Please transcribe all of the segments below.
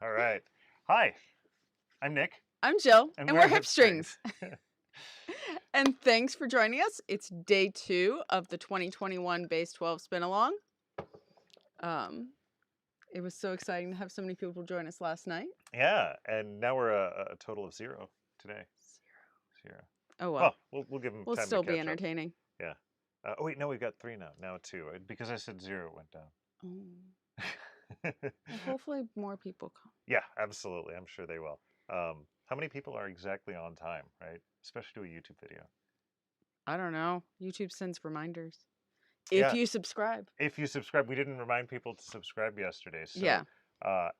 All right. Hi, I'm Nick. I'm Jill, and we're HipStrings. HipStrings. And thanks for joining us. It's day 2 of the 2021 Base12 Spinalong. It was so exciting to have so many people join us last night. Yeah, and now we're a total of 0 today. 0. Oh well. We'll give them We'll time still to catch be entertaining. up. Yeah. Oh wait, no, we've got 3 now. Now 2 because I said 0 went down. Oh. Well, hopefully more people come. Yeah, absolutely. I'm sure they will. How many people are exactly on time, right? Especially to a YouTube video. I don't know. YouTube sends reminders. If you subscribe. If you subscribe, we didn't remind people to subscribe yesterday. So yeah.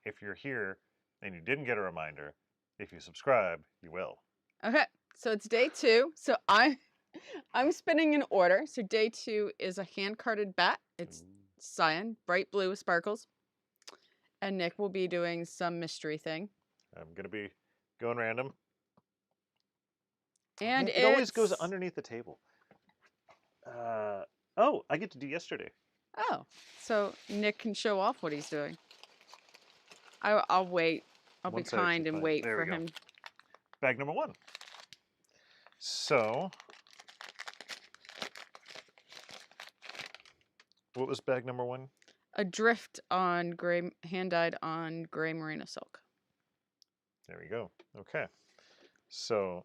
If you're here and you didn't get a reminder, if you subscribe, you will. Okay, so it's day 2. So I'm spinning in order. So day 2 is a hand-carded bat. It's cyan, bright blue with sparkles. And Nick will be doing some mystery thing. I'm going to be going random. And it always goes underneath the table. Oh, I get to do yesterday. Oh, so Nick can show off what he's doing. I'll wait. I'll be kind and wait for him. Bag number 1. So, what was bag number 1? A drift on gray, hand-dyed on gray merino silk. There we go. Okay. So,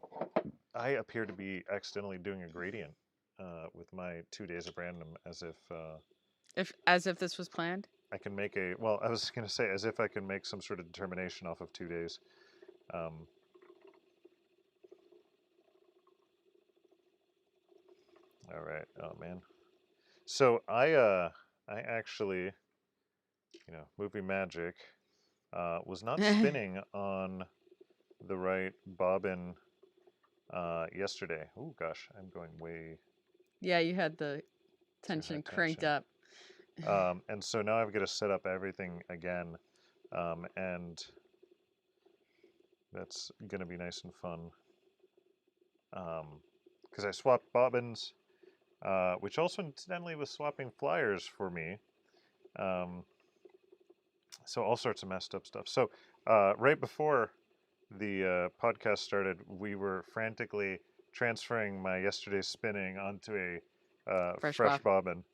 I appear to be accidentally doing a gradient with my 2 days of random, as if this was planned. I can make a, well, I was going to say as if I can make some sort of determination off of 2 days. All right. Oh man. So I actually, movie magic, was not spinning on the right bobbin yesterday. Oh gosh, I'm going way. Yeah, you had the tension cranked up. And so now I've got to set up everything again, and that's going to be nice and fun. Because I swapped bobbins, which also incidentally was swapping flyers for me. So all sorts of messed up stuff. So right before the podcast started, we were frantically transferring my yesterday's spinning onto a fresh bobbin,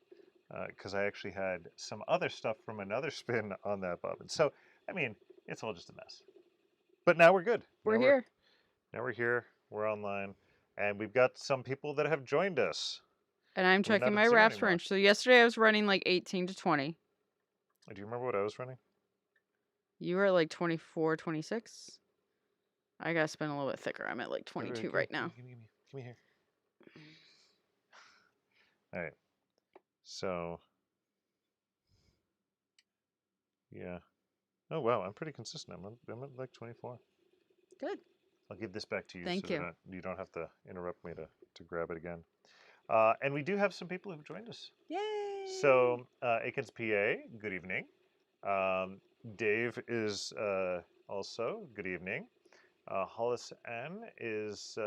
because I actually had some other stuff from another spin on that bobbin. So, I mean, it's all just a mess. But now we're good. We're here. Now we're here. We're online. And we've got some people that have joined us. And I'm checking my wraps per inch. So yesterday I was running like 18 to 20. Do you remember what I was running? You were at like 24, 26. I got to spin a little bit thicker. I'm at like 22 right now. Give me here. All right. So, yeah. Oh, wow. I'm pretty consistent. I'm at like 24. Good. I'll give this back to you. Thank you. You don't have to interrupt me to grab it again. And we do have some people who've joined us. Yay! So, Aikens PA, good evening. Dave is also, good evening. Hollis Ann is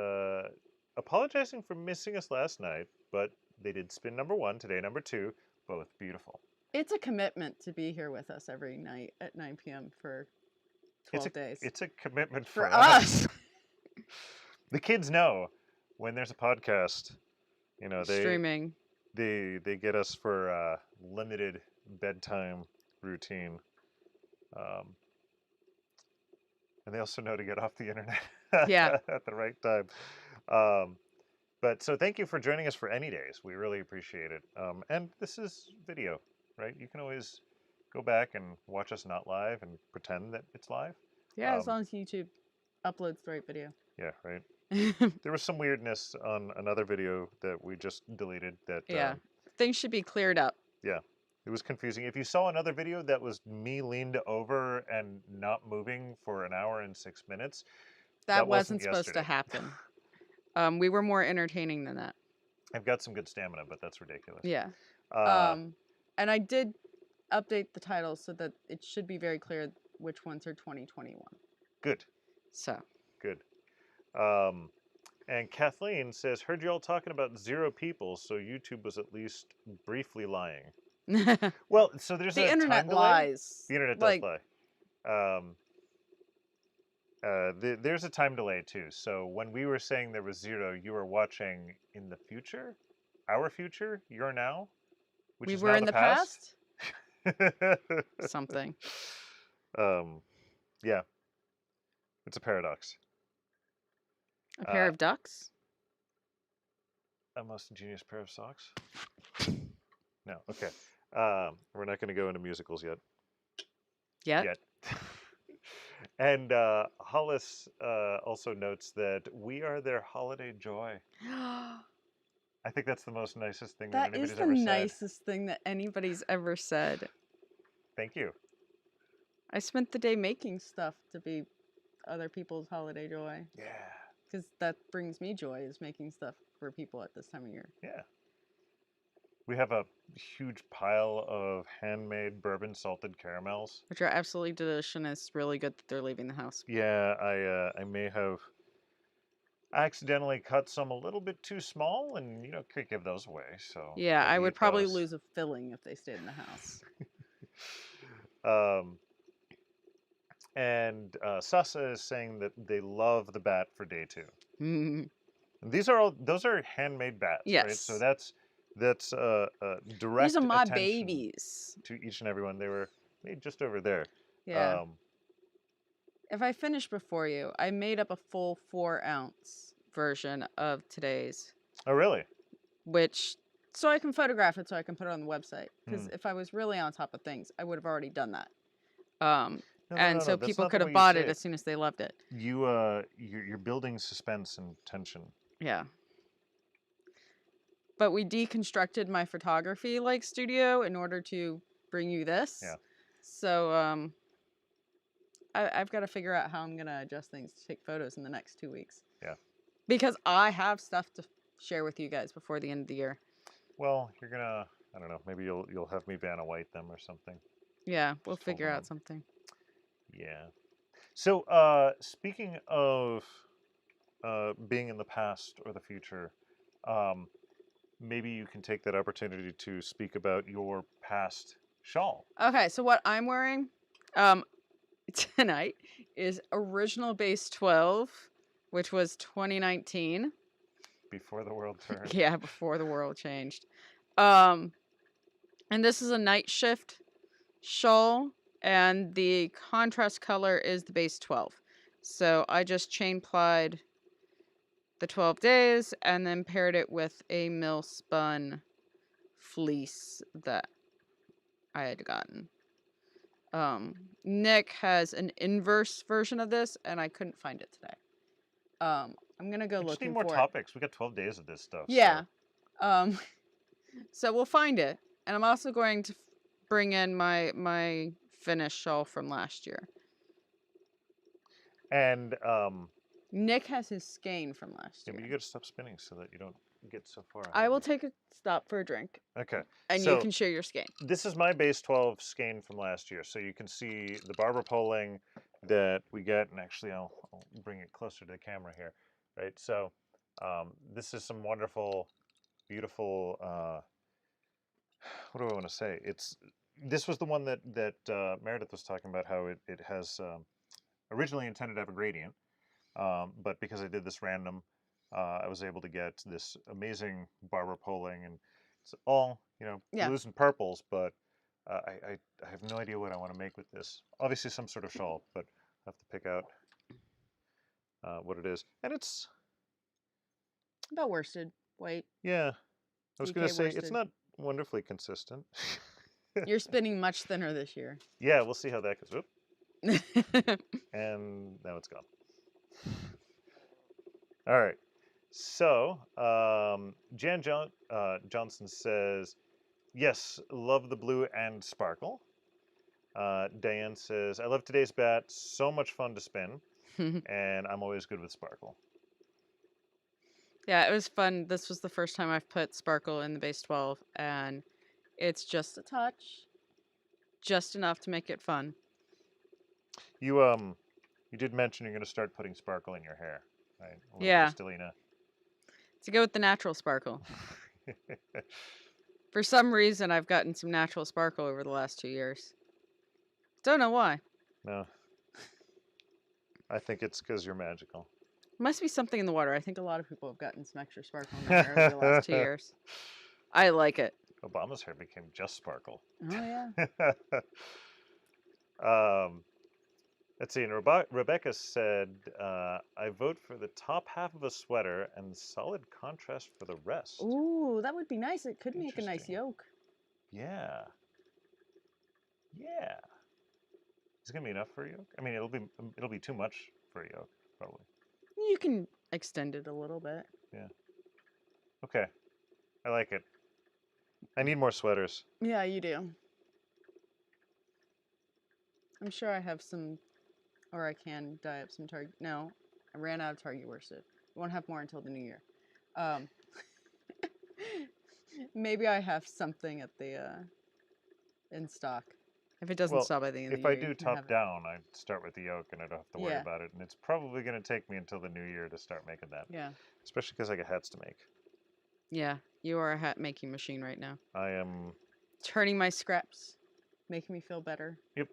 apologizing for missing us last night, but they did spin number 1, today number 2, both beautiful. It's a commitment to be here with us every night at 9 p.m. for 12 days. It's a commitment for us. The kids know when there's a podcast, streaming. They get us for a limited bedtime routine. And they also know to get off the internet at the right time. But so thank you for joining us for any days. We really appreciate it. And this is video, right? You can always go back and watch us not live and pretend that it's live. Yeah, as long as YouTube uploads the right video. Yeah, right. There was some weirdness on another video that we just deleted. Things should be cleared up. Yeah. It was confusing. If you saw another video that was me leaned over and not moving for an hour and 6 minutes, that wasn't supposed to happen. We were more entertaining than that. I've got some good stamina, but that's ridiculous. Yeah. And I did update the titles so that it should be very clear which ones are 2021. Good. So. Good. And Kathleen says, heard you all talking about 0 people, so YouTube was at least briefly lying. Well, so there's the internet lies. The internet does lie. there's a time delay too. So when we were saying there was 0, you were watching in the future, our future, your now, which We is were now in the the past. Something. Yeah, it's a paradox. A pair of ducks? A most ingenious pair of socks. No, okay. We're not going to go into musicals yet. Yet? And Hollis also notes that we are their holiday joy. I think that's the most nicest thing that That is anybody's the ever said. nicest thing that anybody's ever said. Thank you. I spent the day making stuff to be other people's holiday joy. Yeah. Because that brings me joy, is making stuff for people at this time of year. Yeah. We have a huge pile of handmade bourbon salted caramels. Which are absolutely delicious, and it's really good that they're leaving the house. Yeah, I may have accidentally cut some a little bit too small, and could give those away. So yeah, had I to would eat probably those. lose a filling if they stayed in the house. And Sasa is saying that they love the bat for day 2. Mm. And those are handmade bats, right? Yes. So that's direct These are my attention babies. to each and every one. They were made just over there. Yeah. If I finish before you, I made up a full 4-ounce version of today's. Oh, really? So I can photograph it so I can put it on the website. Because if I was really on top of things, I would have already done that. So people could have bought it as soon as they loved it. You're building suspense and tension. Yeah. But we deconstructed my photography studio in order to bring you this. Yeah. So I've got to figure out how I'm gonna adjust things to take photos in the next 2 weeks. Yeah. Because I have stuff to share with you guys before the end of the year. Well, you're gonna, I don't know, maybe you'll have me Vanna White them or something. Yeah, we'll figure out something. Yeah. So speaking of being in the past or the future, maybe you can take that opportunity to speak about your past shawl. Okay, so what I'm wearing tonight is original Base12, which was 2019. Before the world turned. Yeah, before the world changed. And this is a night shift shawl, and the contrast color is the Base12. So I just chain plied the 12 days and then paired it with a mill spun fleece that I had gotten. Nick has an inverse version of this, and I couldn't find it today. I'm gonna go looking for it. We just need more topics. We got 12 days of this stuff. Yeah. So. So we'll find it, and I'm also going to bring in my finished shawl from last year. And Nick has his skein from last year. Yeah, but you got to stop spinning so that you don't get so far ahead. I will take a stop for a drink. Okay. And you can share your skein. This is my Base12 skein from last year. So you can see the barber polling that we get. And actually, I'll bring it closer to the camera here. Right. So this is some wonderful, beautiful, what do I want to say? This was the one that Meredith was talking about, how it has originally intended to have a gradient. But because I did this random, I was able to get this amazing barber polling, and it's all blues and purples. But I have no idea what I want to make with this. Obviously, some sort of shawl, but I have to pick out what it is. And it's about worsted weight. Yeah, I was going to say it's not wonderfully consistent. You're spinning much thinner this year. Yeah, we'll see how that goes. And now it's gone. All right. So, Jan Johnson says, yes, love the blue and sparkle. Diane says, I love today's bat. So much fun to spin. And I'm always good with sparkle. Yeah, it was fun. This was the first time I've put sparkle in the Base12, and it's just a touch. Just enough to make it fun. You did mention you're going to start putting sparkle in your hair, right? Yeah. Stelina. To go with the natural sparkle. For some reason, I've gotten some natural sparkle over the last 2 years. Don't know why. No. I think it's because you're magical. Must be something in the water. I think a lot of people have gotten some extra sparkle in their hair over the last 2 years. I like it. Obama's hair became just sparkle. Oh, yeah. Let's see. And Rebecca said, I vote for the top half of a sweater and solid contrast for the rest. Ooh, that would be nice. It could make a nice Interesting. yoke. Yeah. Yeah. Is it gonna be enough for a yoke? I mean, it'll be too much for a yoke, probably. You can extend it a little bit. Yeah. Okay. I like it. I need more sweaters. Yeah, you do. I'm sure I have some, or I can dye up some Target. No, I ran out of Target worsted. Won't have more until the new year. Maybe I have something at the in stock. If it doesn't stop by the end of the year. If I do top down, I'd start with the yoke and I don't have to worry about it. And it's probably going to take me until the new year to start making that. Yeah. Especially because I got hats to make. Yeah, you are a hat making machine right now. I am. Turning my scraps, making me feel better. Yep.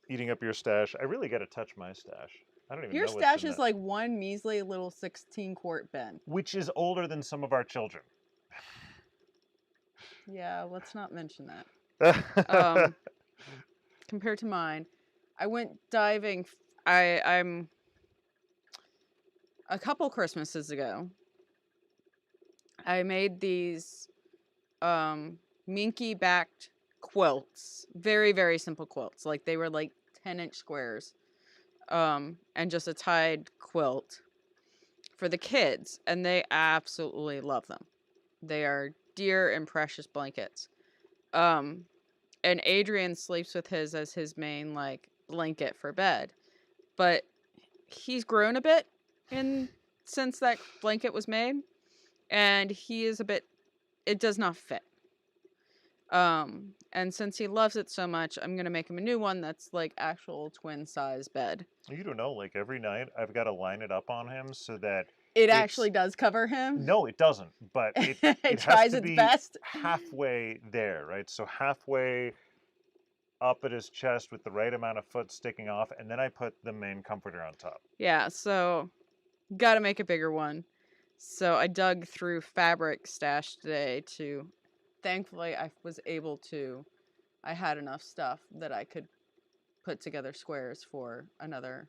Eating up your stash. I really got to touch my stash. I don't even know your what's stash in is that. like one measly little 16-quart bin. Which is older than some of our children. Yeah, let's not mention that. Compared to mine, I went diving. I'm a couple Christmases ago. I made these minky backed quilts, very, very simple quilts. Like they were like 10-inch squares, and just a tied quilt for the kids, and they absolutely love them. They are dear and precious blankets. And Adrian sleeps with his as his main like blanket for bed, but he's grown a bit since that blanket was made, and he is a bit. It does not fit. And since he loves it so much, I'm gonna make him a new one that's like actual twin size bed. You don't know, like every night I've got to line it up on him so that it actually does cover him. No, it doesn't. But it tries has to its be best. halfway there, right? So halfway up at his chest with the right amount of foot sticking off, and then I put the main comforter on top. Yeah, so gotta make a bigger one. So I dug through fabric stash today to. Thankfully, I was able to. I had enough stuff that I could put together squares for another.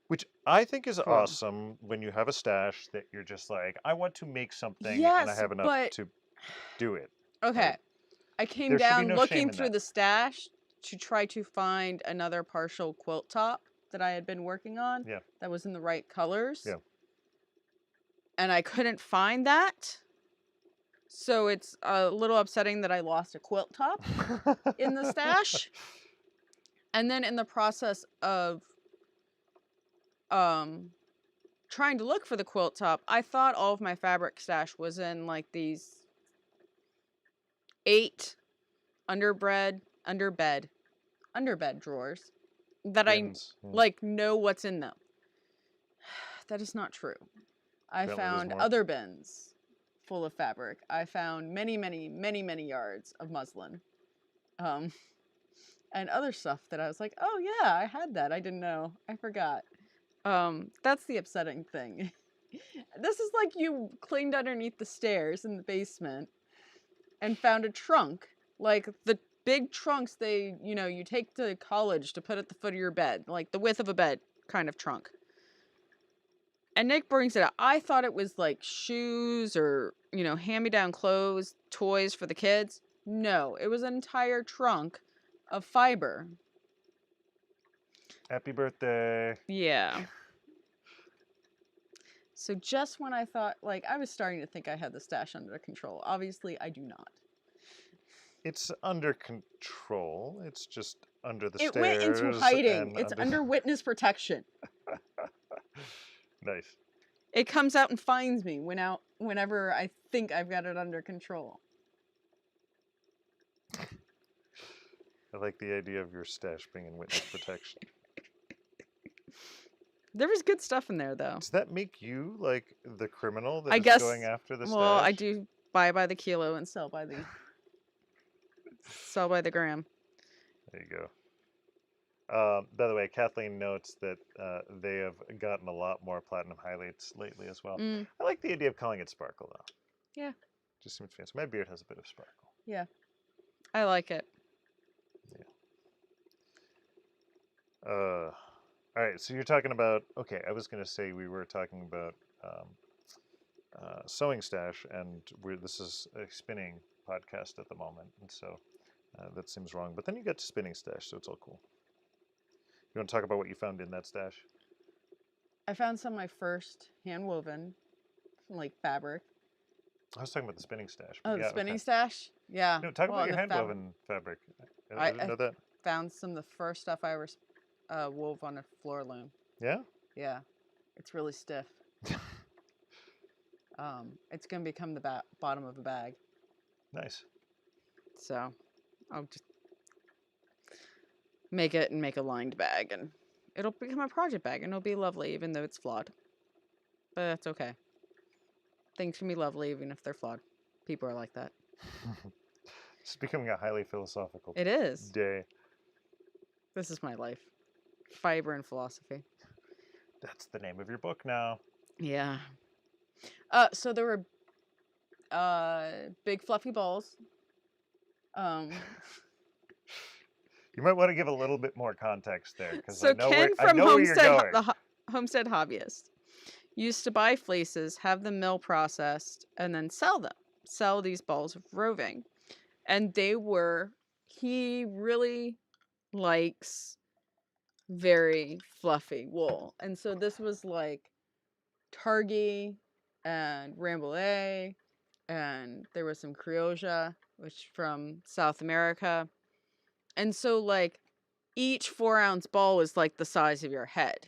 Which I think is awesome when you have a stash that you're just like, I want to make something and I have enough to do it. Okay. Right? I came down looking through the stash to try to find another partial quilt top that I had been working on that was in the right colors. Yeah. And I couldn't find that. So it's a little upsetting that I lost a quilt top in the stash. And then in the process of trying to look for the quilt top, I thought all of my fabric stash was in like these 8 underbed drawers that Bins. I like know what's in them. That is not true. I found other bins full of fabric. I found many, many, many, many yards of muslin. And other stuff that I was like, oh yeah, I had that. I didn't know. I forgot. That's the upsetting thing. This is like you cleaned underneath the stairs in the basement and found a trunk. Like the big trunks you take to college to put at the foot of your bed. Like the width of a bed kind of trunk. And Nick brings it up. I thought it was like shoes or, hand-me-down clothes, toys for the kids. No, it was an entire trunk of fiber. Happy birthday. Yeah. So just when I thought, I was starting to think I had the stash under control. Obviously, I do not. It's under control. It's just under the stairs. It went into hiding. It's under witness protection. Nice. It comes out and finds me whenever I think I've got it under control. I like the idea of your stash being in witness protection. There was good stuff in there, though. Does that make you like the criminal that is going after the stash? Well, I do buy by the kilo and sell by the gram. There you go. By the way, Kathleen notes that they have gotten a lot more platinum highlights lately as well. Mm, I like the idea of calling it sparkle, though. yeah. Just seems fancy. My beard has a bit of sparkle. Yeah. I like it. All right, so you're talking about, okay, I was going to say we were talking about Sewing Stash, and this is a spinning podcast at the moment, and so that seems wrong. But then you get to Spinning Stash, so it's all cool. You want to talk about what you found in that stash? I found some of my first hand woven, like fabric. I was talking about the Spinning Stash. Oh, the yeah, spinning okay. stash? Yeah. No, talk Well, about your the hand-woven fabric. I didn't know that. found some of the first stuff I ever wove on a floor loom. Yeah? Yeah. It's really stiff. It's going to become the bottom of a bag. Nice. So I'll just make it and make a lined bag, and it'll become a project bag, and it'll be lovely even though it's flawed. But that's okay. Things can be lovely even if they're flawed. People are like that. It's becoming a highly philosophical It is. day. This is my life. Fiber and philosophy. That's the name of your book now. Yeah. So there were big fluffy balls. You might want to give a little bit more context there, because So I know Ken where from you're going. the Homestead Hobbyist used to buy fleeces, have them mill processed, and then sell them. Sell these balls of roving. And he really likes very fluffy wool. And so this was like Targhee and Rambouillet, and there was some Crioja, which from South America. And so like each 4-ounce ball was like the size of your head.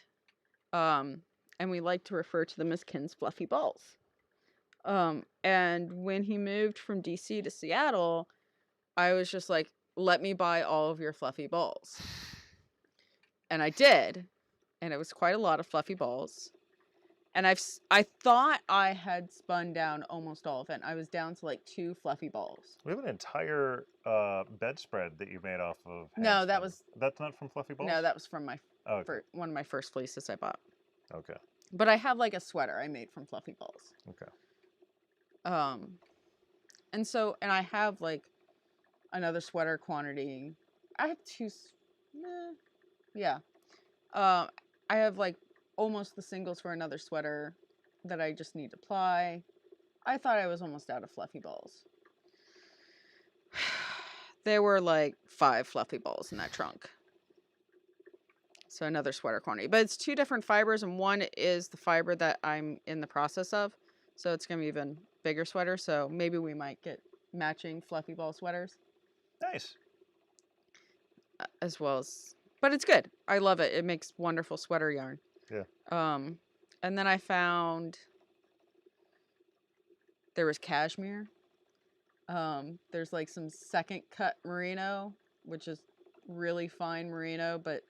And we like to refer to them as Ken's fluffy balls. And when he moved from DC to Seattle, I was just like, let me buy all of your fluffy balls. And I did. And it was quite a lot of fluffy balls. And I thought I had spun down almost all of it. I was down to like 2 fluffy balls. We have an entire bedspread that you made off of. No, That's not from Fluffy Balls? No, that was from one of my first fleeces I bought. Okay. But I have like a sweater I made from fluffy balls. Okay. And I have like another sweater quantity. I have 2. Yeah. I have like almost the singles for another sweater that I just need to ply. I thought I was almost out of fluffy balls. There were like 5 fluffy balls in that trunk. So another sweater quantity. But it's 2 different fibers, and one is the fiber that I'm in the process of. So it's going to be even bigger sweater. So maybe we might get matching fluffy ball sweaters. Nice. As well as... But it's good. I love it. It makes wonderful sweater yarn. Yeah. And then I found... There was cashmere. There's like some second cut merino, which is really fine merino, but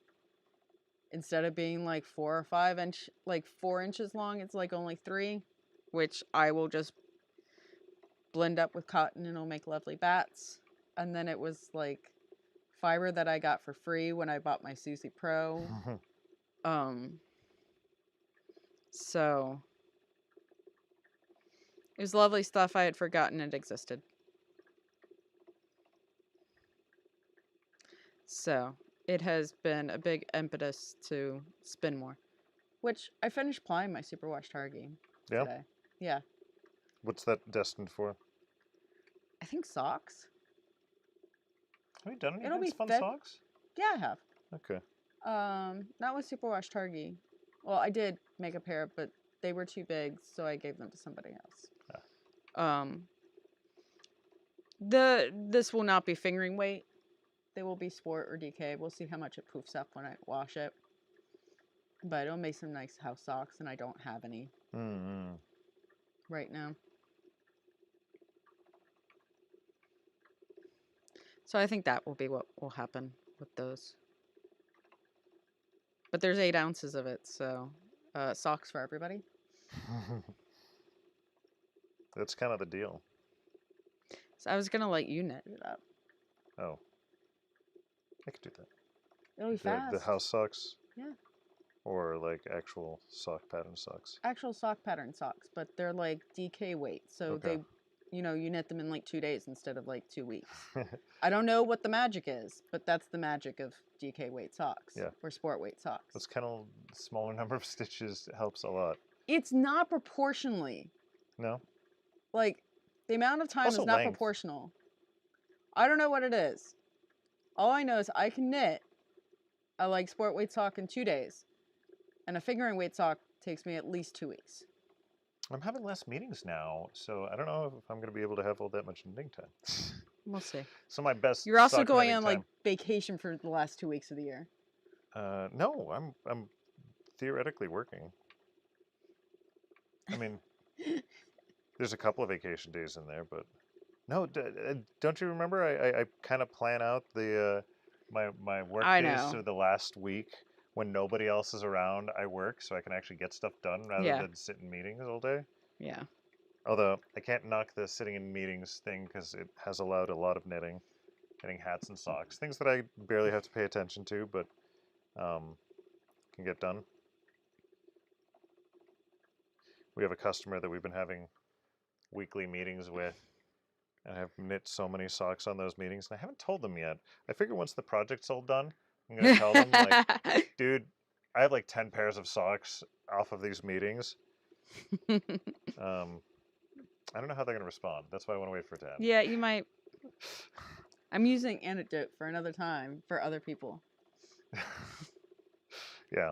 instead of being like 4 or 5 inch, like 4 inches long, it's like only 3, which I will just blend up with cotton and it'll make lovely bats. And then it was like fiber that I got for free when I bought my Susie Pro. So it was lovely stuff. I had forgotten it existed. So it has been a big impetus to spin more, which I finished plying my superwash Targhee today. Yeah. What's that destined for? I think socks. Have you done any It'll be spun thick. socks? Yeah, I have. Okay. Not with superwash Targhee. Well, I did make a pair, but they were too big, so I gave them to somebody else. Ah. This will not be fingering weight. They will be sport or DK. We'll see how much it poofs up when I wash it. But it'll make some nice house socks, and I don't have any right now. So I think that will be what will happen with those. But there's 8 ounces of it, so socks for everybody. That's kind of the deal. So I was going to let you knit it up. Oh. I could do that. It'll be fast. The house socks? Yeah. Or like actual sock pattern socks? Actual sock pattern socks, but they're like DK weight. So Okay. they, you know, you knit them in like 2 days instead of like 2 weeks. I don't know what the magic is, but that's the magic of DK weight socks. Yeah. Or sport weight socks. It's kind of smaller number of stitches helps a lot. It's not proportionally. No? Like, the amount of time Also is not length. proportional. I don't know what it is. All I know is I can knit a like sport weight sock in 2 days, and a figuring weight sock takes me at least 2 weeks. I'm having less meetings now, so I don't know if I'm going to be able to have all that much knitting time. We'll see. So my best. You're also sock going knitting on time, like vacation for the last 2 weeks of the year. No, I'm theoretically working. I mean, there's a couple of vacation days in there, but no. Don't you remember? I kind of plan out the my work I days. know. So the last week when nobody else is around, I work so I can actually get stuff done rather Yeah. than sit in meetings all day. Yeah. Although I can't knock the sitting in meetings thing because it has allowed a lot of knitting, getting hats and socks, things that I barely have to pay attention to, but can get done. We have a customer that we've been having weekly meetings with, and I've knit so many socks on those meetings, and I haven't told them yet. I figure once the project's all done, I'm gonna tell them like, dude, I have like 10 pairs of socks off of these meetings. I don't know how they're gonna respond. That's why I want to wait for it to end. Yeah, you might. I'm using anecdote for another time for other people. Yeah.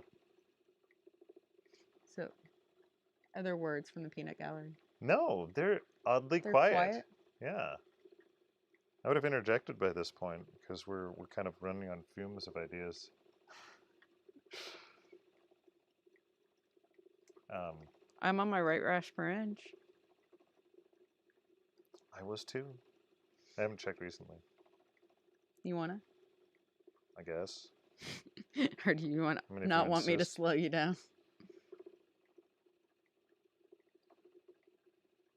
So, other words from the peanut gallery? No, they're oddly They're quiet. Yeah. I would have interjected by this point because we're kind of running on fumes of ideas. I'm on my right rash per inch. I was too. I haven't checked recently, You wanna? I guess. Or do you I mean, if not you want me to insist. slow you down?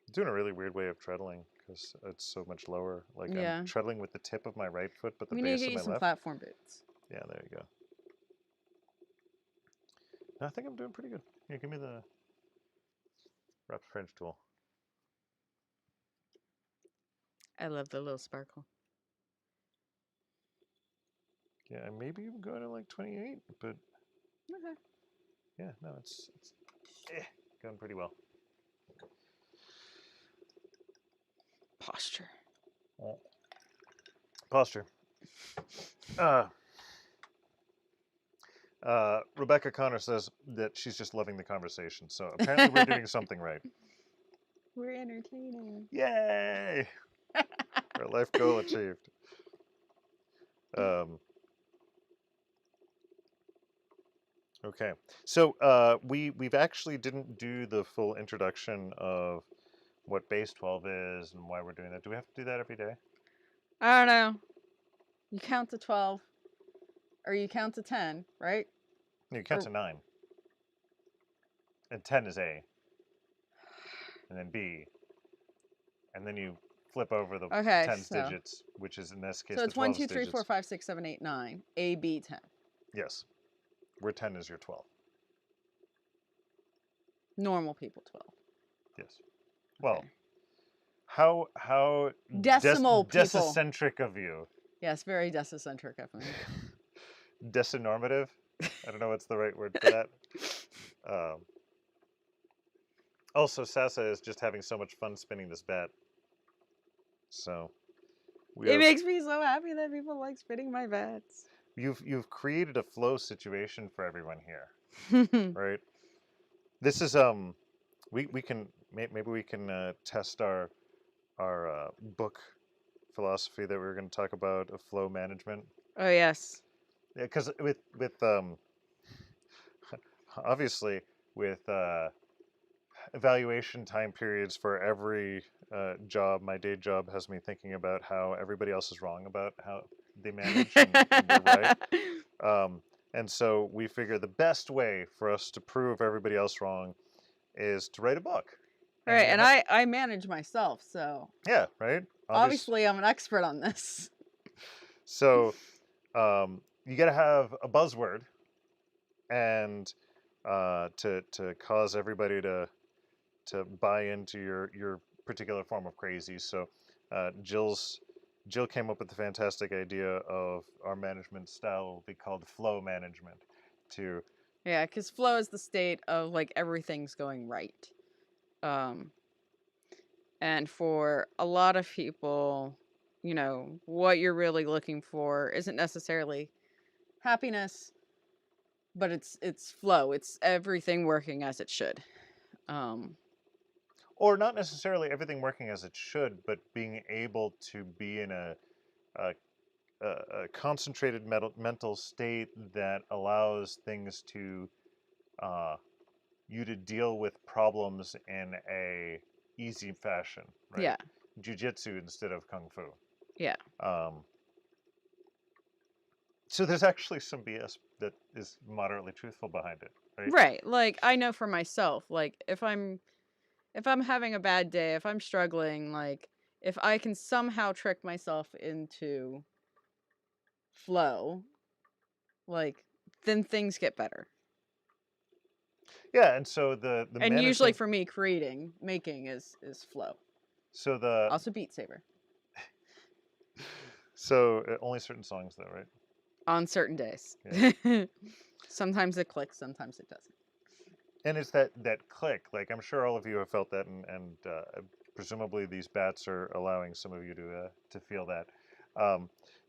I'm doing a really weird way of treadling because it's so much lower. Like Yeah. I'm treadling with the tip of my right foot, but the We need to base get of you my some left. platform boots. Yeah, there you go. No, I think I'm doing pretty good. Here, give me the wrapped French tool. I love the little sparkle. Yeah, maybe I'm going to like 28, but Okay. yeah, no, it's going pretty well. Posture. Posture. Rebecca Connor says that she's just loving the conversation, so apparently we're doing something right. We're entertaining. Yay! Our life goal achieved. Okay, so we've actually didn't do the full introduction of what Base12 is and why we're doing that. Do we have to do that every day? I don't know. You count to 12, or you count to 10, right? No, you count to 9. And 10 is A. And then B. And then you flip over the 10 digits, which is in this case so it's the 1, 12 2, 3, digits. 4, 5, 6, 7, 8, 9. A, B, 10. Yes. Where 10 is your 12. Normal people 12. Yes. Well, Okay. how Decimal people. decicentric of you. Yes, very decicentric of me. Decinormative? I don't know what's the right word for that. Also, Sasa is just having so much fun spinning this bat. So It makes me so happy that people like spinning my bats. You've created a flow situation for everyone here, right? This is we can maybe we can test our book philosophy that we were going to talk about of flow management. Oh yes. Yeah, because with obviously with evaluation time periods for every job, my day job has me thinking about how everybody else is wrong about how they manage and we're right. And so we figure the best way for us to prove everybody else wrong is to write a book. Right, and I manage myself, so yeah, right. Obviously I'm an expert on this. So you got to have a buzzword, and to cause everybody to buy into your particular form of crazy. So Jill came up with the fantastic idea of our management style will be called flow management. To Yeah, because flow is the state of like everything's going right. And for a lot of people, you know, what you're really looking for isn't necessarily happiness, but it's flow. It's everything working as it should. or not necessarily everything working as it should, but being able to be in a, a concentrated mental state that allows things to you to deal with problems in a easy fashion, right? Yeah. Jiu-jitsu instead of kung fu. Yeah. So there's actually some BS that is moderately truthful behind it, right? Right. Like I know for myself, like if I'm having a bad day, if I'm struggling, like if I can somehow trick myself into flow, like then things get better. Yeah, and so the And usually management. for me, making is flow. So the Also Beat Saber. so only certain songs though, right? On certain days. Yeah. Sometimes it clicks, sometimes it doesn't. And it's that click. Like I'm sure all of you have felt that, and presumably these bats are allowing some of you to feel that.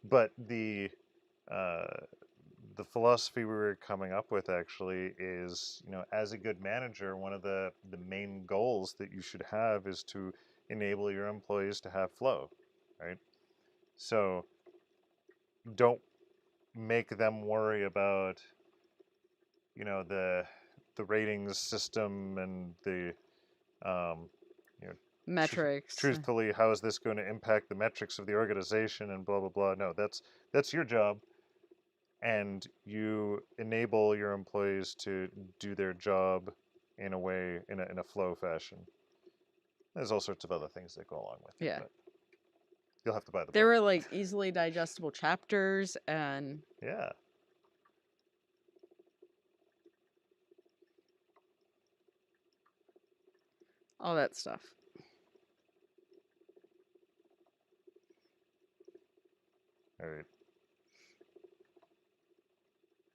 But uh, the philosophy we were coming up with actually is, you know, as a good manager, one of the main goals that you should have is to enable your employees to have flow, right? So don't make them worry about, you know, the ratings system and the you know, Metrics. truthfully, how is this going to impact the metrics of the organization and blah blah blah. No, that's your job, and you enable your employees to do their job in a way, in a flow fashion. There's all sorts of other things that go along with it, Yeah. but you'll have to buy the There book. were like easily digestible chapters and Yeah. all that stuff. All right.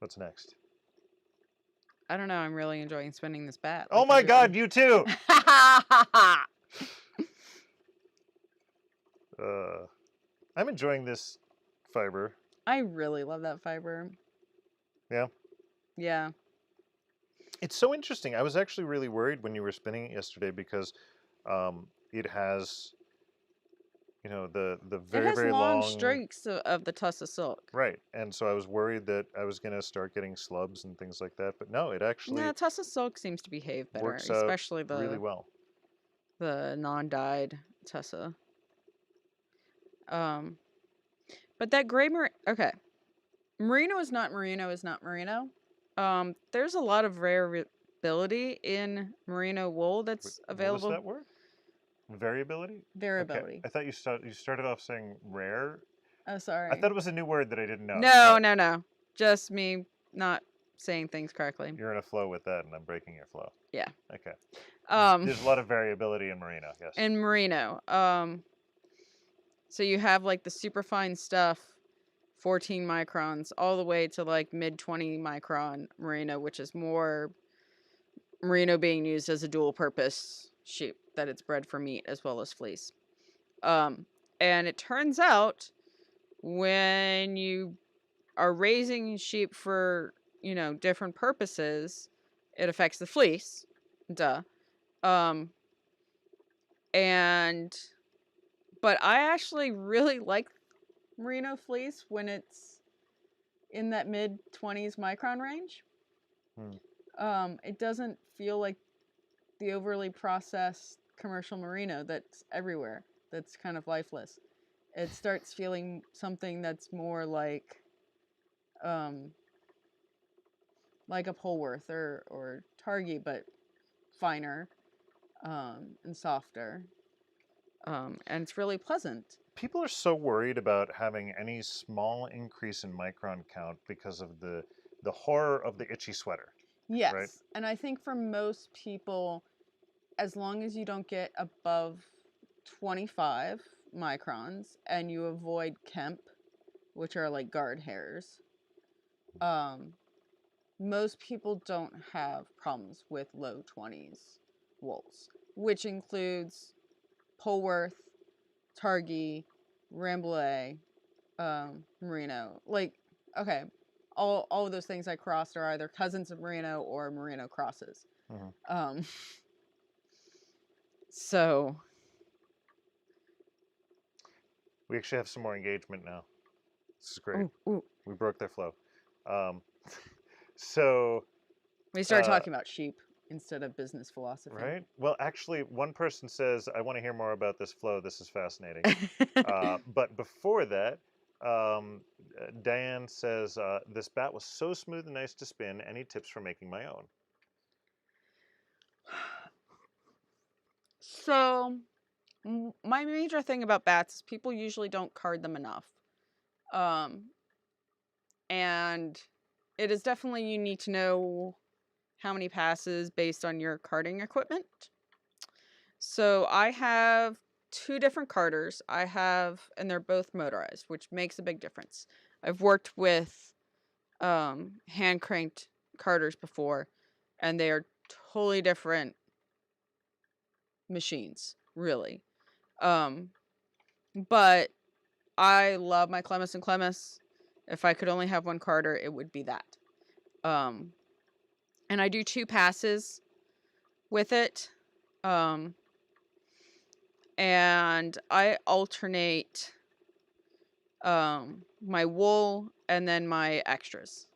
What's next? I don't know. I'm really enjoying spinning this bat. Oh like my God, everyone. you too. I'm enjoying this fiber. I really love that fiber. Yeah. Yeah. It's so interesting. I was actually really worried when you were spinning it yesterday because it has, you know, the It very, has very long long. streaks of the tussa silk. Right. And so I was worried that I was going to start getting slubs and things like that. But no, it actually Nah, tussa silk seems to behave better, works out especially really well. the non-dyed tussa. But that gray okay. Merino is not Merino is not Merino. There's a lot of variability in Merino wool that's What was available. that word? Variability? Variability. Okay. I thought you started off saying rare. Oh, sorry. I thought it was a new word that I didn't know. No. Just me not saying things correctly. You're in a flow with that, and I'm breaking your flow. Yeah. Okay. There's a lot of variability in Merino, yes. In Merino. So you have like the super fine stuff, 14 microns, all the way to like mid 20 micron Merino, which is more Merino being used as a dual purpose sheep, that it's bred for meat as well as fleece. And it turns out when you are raising sheep for, you know, different purposes, it affects the fleece. Duh. But I actually really like Merino fleece when it's in that mid 20s micron range. It doesn't feel like the overly processed commercial Merino that's everywhere, that's kind of lifeless. It starts feeling something that's more like a Polworth or Targhee, but finer and softer. and it's really pleasant. People are so worried about having any small increase in micron count because of the horror of the itchy sweater. Yes, right? And I think for most people, as long as you don't get above 25 microns and you avoid Kemp, which are like guard hairs, most people don't have problems with low 20s wools, which includes Polworth, Targhee, Rambouillet, Merino. Like, okay, all of those things I crossed are either cousins of Merino or Merino crosses. So we actually have some more engagement now. This is great. ooh. We broke their flow. So We started talking about sheep instead of business philosophy. Right? Well, actually, one person says, I want to hear more about this flow. This is fascinating. But before that, Diane says, this bat was so smooth and nice to spin. Any tips for making my own? So, my major thing about bats is people usually don't card them enough. And it is definitely, you need to know how many passes based on your carding equipment. So I have 2 different carders. And they're both motorized, which makes a big difference. I've worked with hand cranked carders before, and they are totally different machines, really. But I love my Clemis and Clemis. If I could only have one carder, it would be that. And I do 2 passes with it. And I alternate my wool and then my extras.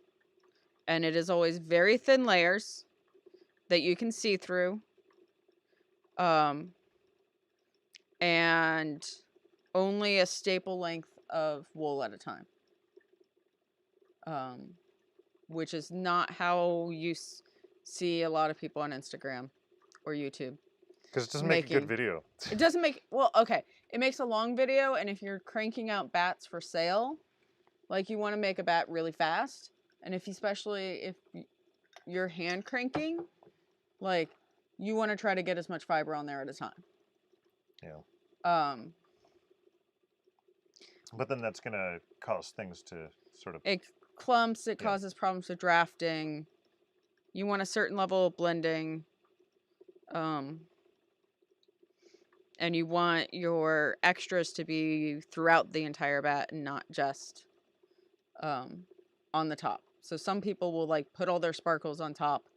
And it is always very thin layers that you can see through. And only a staple length of wool at a time. Which is not how you see a lot of people on Instagram or YouTube. Because it doesn't make a good video. It doesn't make, well, okay. It makes a long video, and if you're cranking out bats for sale, like you want to make a bat really fast, and especially if you're hand cranking, like you want to try to get as much fiber on there at a time. Yeah. But then that's going to cause things to sort of... It clumps, it causes problems with drafting. You want a certain level of blending. And you want your extras to be throughout the entire bat and not just on the top. So some people will like put all their sparkles on top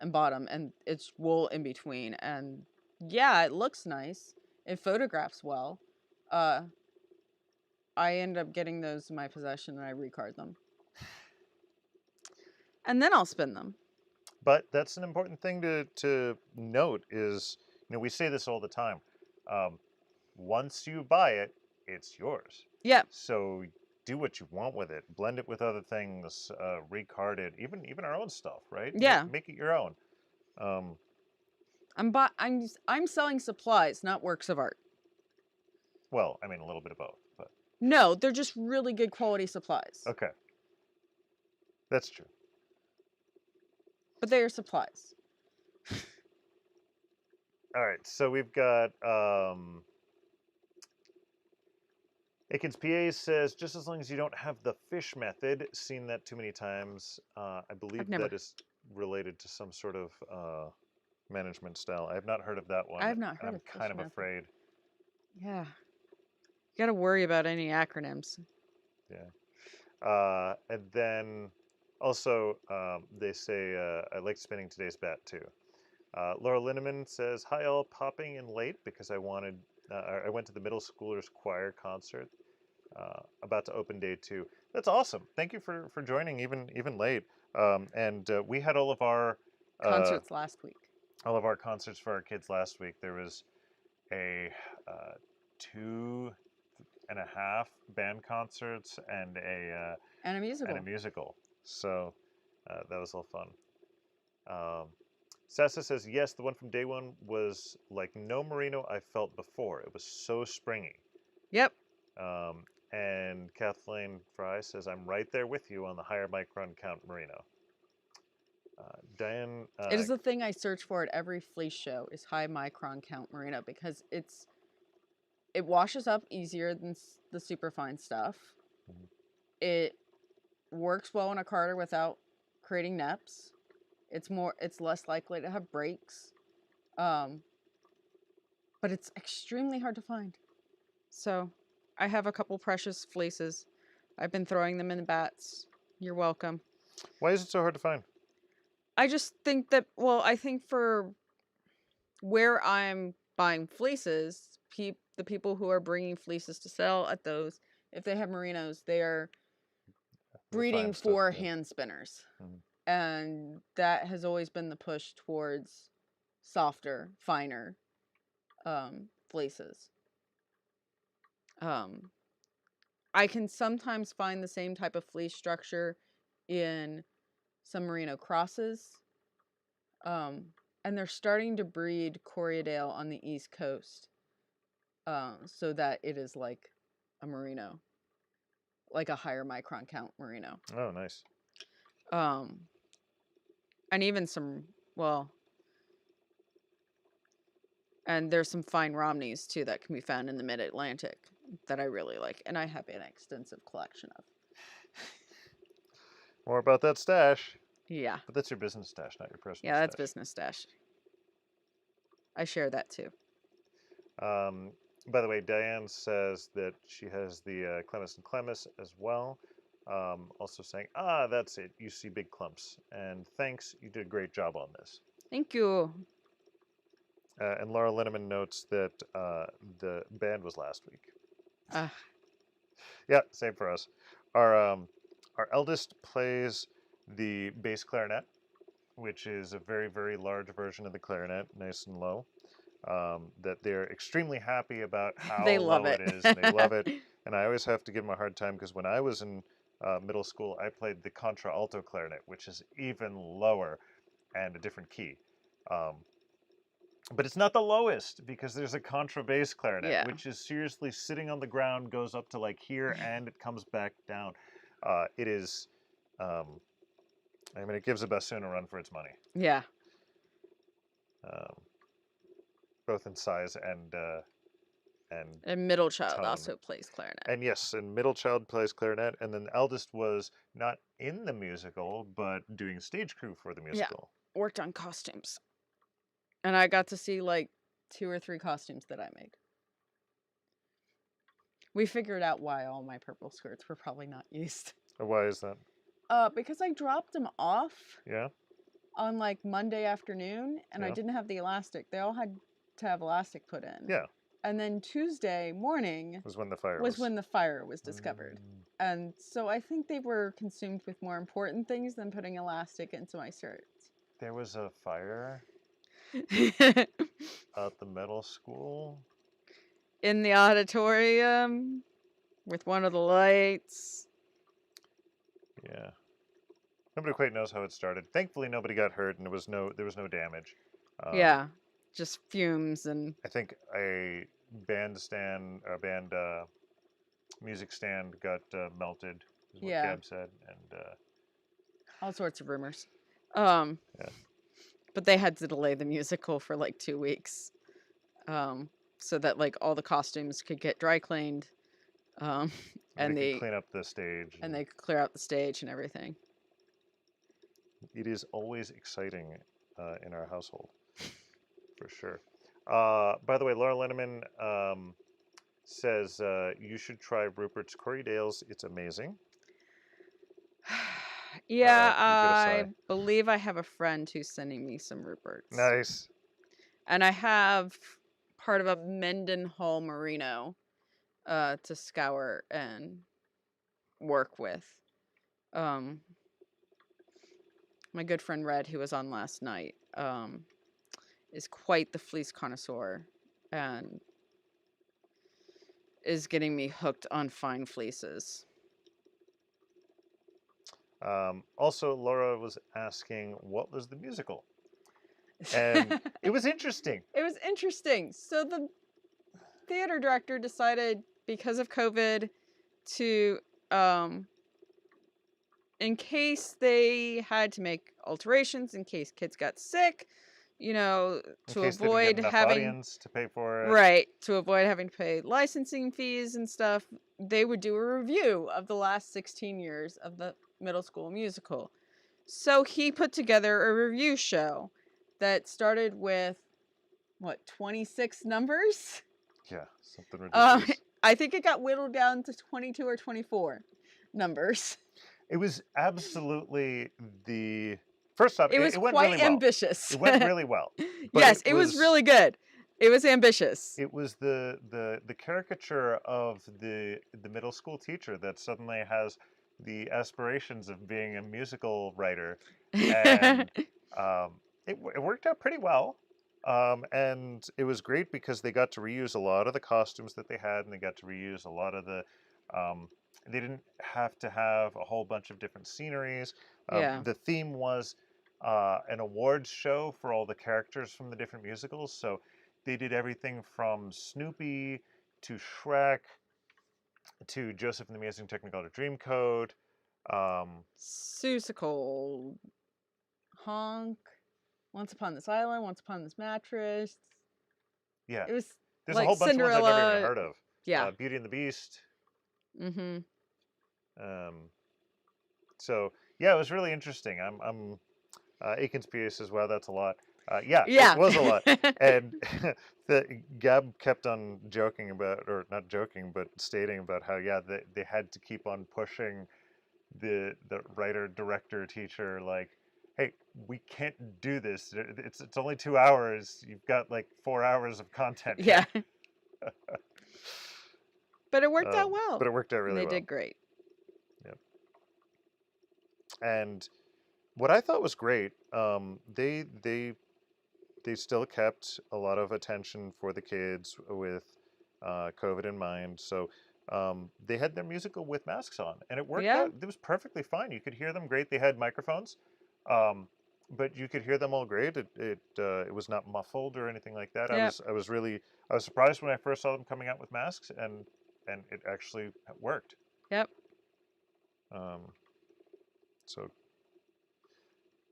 and bottom, and it's wool in between. And yeah, it looks nice. It photographs well. I end up getting those in my possession and I recard them. And then I'll spin them. But that's an important thing to note is, we say this all the time. Once you buy it, it's yours. Yeah. So do what you want with it. Blend it with other things. Recard it. Even our own stuff, right? Yeah. Make it your own. I'm selling supplies, not works of art. Well, I mean a little bit of both, but no, they're just really good quality supplies. Okay. That's true. But they are supplies. All right, so we've got Aikens PA says, just as long as you don't have the fish method, seen that too many times. I believe that is related to some sort of management style. I have not heard of that one. I have not heard of I'm kind of afraid. Yeah. You got to worry about any acronyms. Yeah. And then also they say, I like spinning today's bat too. Laura Linneman says, hi all, popping in late because I went to the middle schoolers choir concert, about to open day 2. That's awesome. Thank you for joining even late. And we had all of our concerts last week. All of our concerts for our kids last week. There was a 2.5 band concerts and a musical. So that was all fun. Sasa says, yes, the one from day one was like no merino I felt before. It was so springy. Yep. And Kathleen Fry says, I'm right there with you on the higher micron count merino. Diane... it is the thing I search for at every fleece show is high micron count merino because it washes up easier than the superfine stuff. Mhm. It works well in a carter without creating neps. It's less likely to have breaks. But it's extremely hard to find. So I have a couple precious fleeces. I've been throwing them in the bats. You're welcome. Why is it so hard to find? I just think that, well, I think for where I'm buying fleeces, the people who are bringing fleeces to sell at those, if they have merinos, they are breeding Refined stuff, for yeah. hand spinners. Mhm. And that has always been the push towards softer, finer fleeces. I can sometimes find the same type of fleece structure in some merino crosses. And they're starting to breed Corriedale on the East Coast so that it is like a merino, like a higher micron count merino. Oh, nice. And even some, well, and there's some fine Romneys too that can be found in the mid-Atlantic that I really like, and I have an extensive collection of. More about that stash. Yeah. But that's your business stash, not your personal stash. Yeah, that's business stash. I share that too. By the way, Diane says that she has the Clemis and Clemis as well. Also saying, that's it. You see big clumps. And thanks, you did a great job on this. Thank you. And Laura Linneman notes that the band was last week. Yeah, same for us. Our eldest plays the bass clarinet, which is a very, very large version of the clarinet, nice and low. That they're extremely happy about how They love low it. it is. And they love it. And I always have to give them a hard time because when I was in middle school, I played the contralto clarinet, which is even lower and a different key. But it's not the lowest because there's a contrabass clarinet, Yeah. which is seriously sitting on the ground, goes up to like here, and it comes back down. It is, I mean, it gives a bassoon a run for its money. Yeah. Both in size and middle child tone. also plays clarinet. And yes, and middle child plays clarinet, and then the eldest was not in the musical, but doing stage crew for the musical. Yeah, worked on costumes. And I got to see like 2 or 3 costumes that I made. We figured out why all my purple skirts were probably not used. Why is that? Because I dropped them off. Yeah. On like Monday afternoon, and I Yeah. didn't have the elastic. They all had to have elastic put in. Yeah. And then Tuesday morning Was when the fire was discovered. And so I think they were consumed with more important things than putting elastic into my shirts. There was a fire at the middle school? In the auditorium with one of the lights. Yeah. Nobody quite knows how it started. Thankfully, nobody got hurt, and there was no damage. Yeah, just fumes and. I think a band music stand got melted. Is what Gab said, and all sorts of rumors. Yeah. But they had to delay the musical for like 2 weeks, so that like all the costumes could get dry cleaned, and they could clean up the stage, and they could clear out the stage and everything. It is always exciting in our household, for sure. By the way, Laura Linneman says you should try Rupert's Corriedales. It's amazing. Yeah, I believe I have a friend who's sending me some Ruperts. Nice. And I have part of a Mendenhall merino to scour and work with. My good friend Red, who was on last night, is quite the fleece connoisseur and is getting me hooked on fine fleeces. Also, Laura was asking, what was the musical? And it was interesting. It was interesting. So the theater director decided, because of COVID, to in case they had to make alterations, in case kids got sick, you know, to In case they didn't get avoid enough having audience to pay for it. right, to avoid having to pay licensing fees and stuff, they would do a review of the last 16 years of the middle school musical. So he put together a review show that started with, what, 26 numbers? Yeah, something ridiculous. I think it got whittled down to 22 or 24 numbers. It was absolutely the first off. It was went quite really well. ambitious. It went really well. But Yes, it was really good. It was ambitious. It was the caricature of the middle school teacher that suddenly has the aspirations of being a musical writer, and it worked out pretty well. And it was great because they got to reuse a lot of the costumes that they had, and they got to reuse a lot of the. They didn't have to have a whole bunch of different sceneries. Yeah. The theme was an awards show for all the characters from the different musicals. So they did everything from Snoopy to Shrek to Joseph and the Amazing Technicolor Dreamcoat. Seussical, Honk, Once Upon This Island, Once Upon This Mattress. Yeah. It was There's like a whole bunch Cinderella. of ones I've never even heard of. Yeah. Beauty and the Beast. Mm-hmm. So yeah, it was really interesting. I'm Aiken's piece as well. That's a lot. Yeah, Yeah. it was a lot. And Gab kept on joking about, or not joking, but stating about how they had to keep on pushing the writer, director, teacher, like, hey, we can't do this. It's only 2 hours. You've got like 4 hours of content. Yeah. But it worked out well. But it worked out really well. They did great. Yep. And what I thought was great, they still kept a lot of attention for the kids with COVID in mind. So they had their musical with masks on, and it worked out. It was perfectly fine. You could hear them great. They had microphones, but you could hear them all great. It was not muffled or anything like that. Yep. I was surprised when I first saw them coming out with masks, and it actually worked. Yep. So it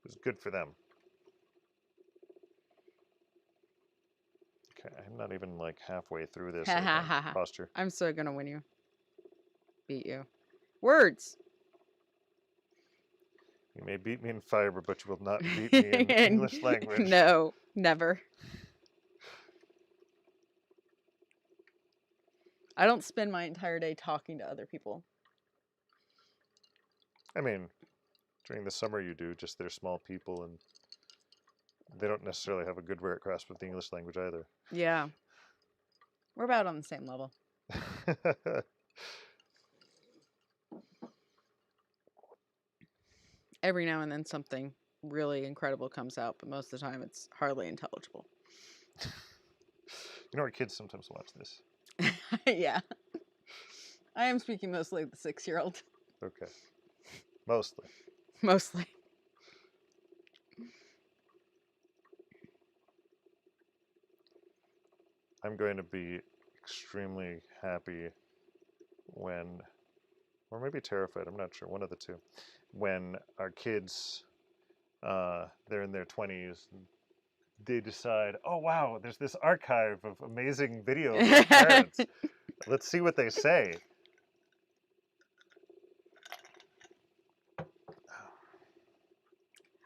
was good for them. Okay, I'm not even like halfway through this posture. I'm so gonna win you. Beat you. Words. You may beat me in fiber, but you will not beat me in English language. No, never. I don't spend my entire day talking to other people. I mean, during the summer you do, just they're small people and they don't necessarily have a good grasp of the English language either. Yeah. We're about on the same level. Every now and then something really incredible comes out, but most of the time it's hardly intelligible. You know, our kids sometimes watch this. Yeah. I am speaking mostly of the 6-year-old. Okay. Mostly. Mostly. I'm going to be extremely happy when, or maybe terrified, I'm not sure, one of the two, when our kids, they're in their 20s, they decide, oh wow, there's this archive of amazing videos of parents. Let's see what they say.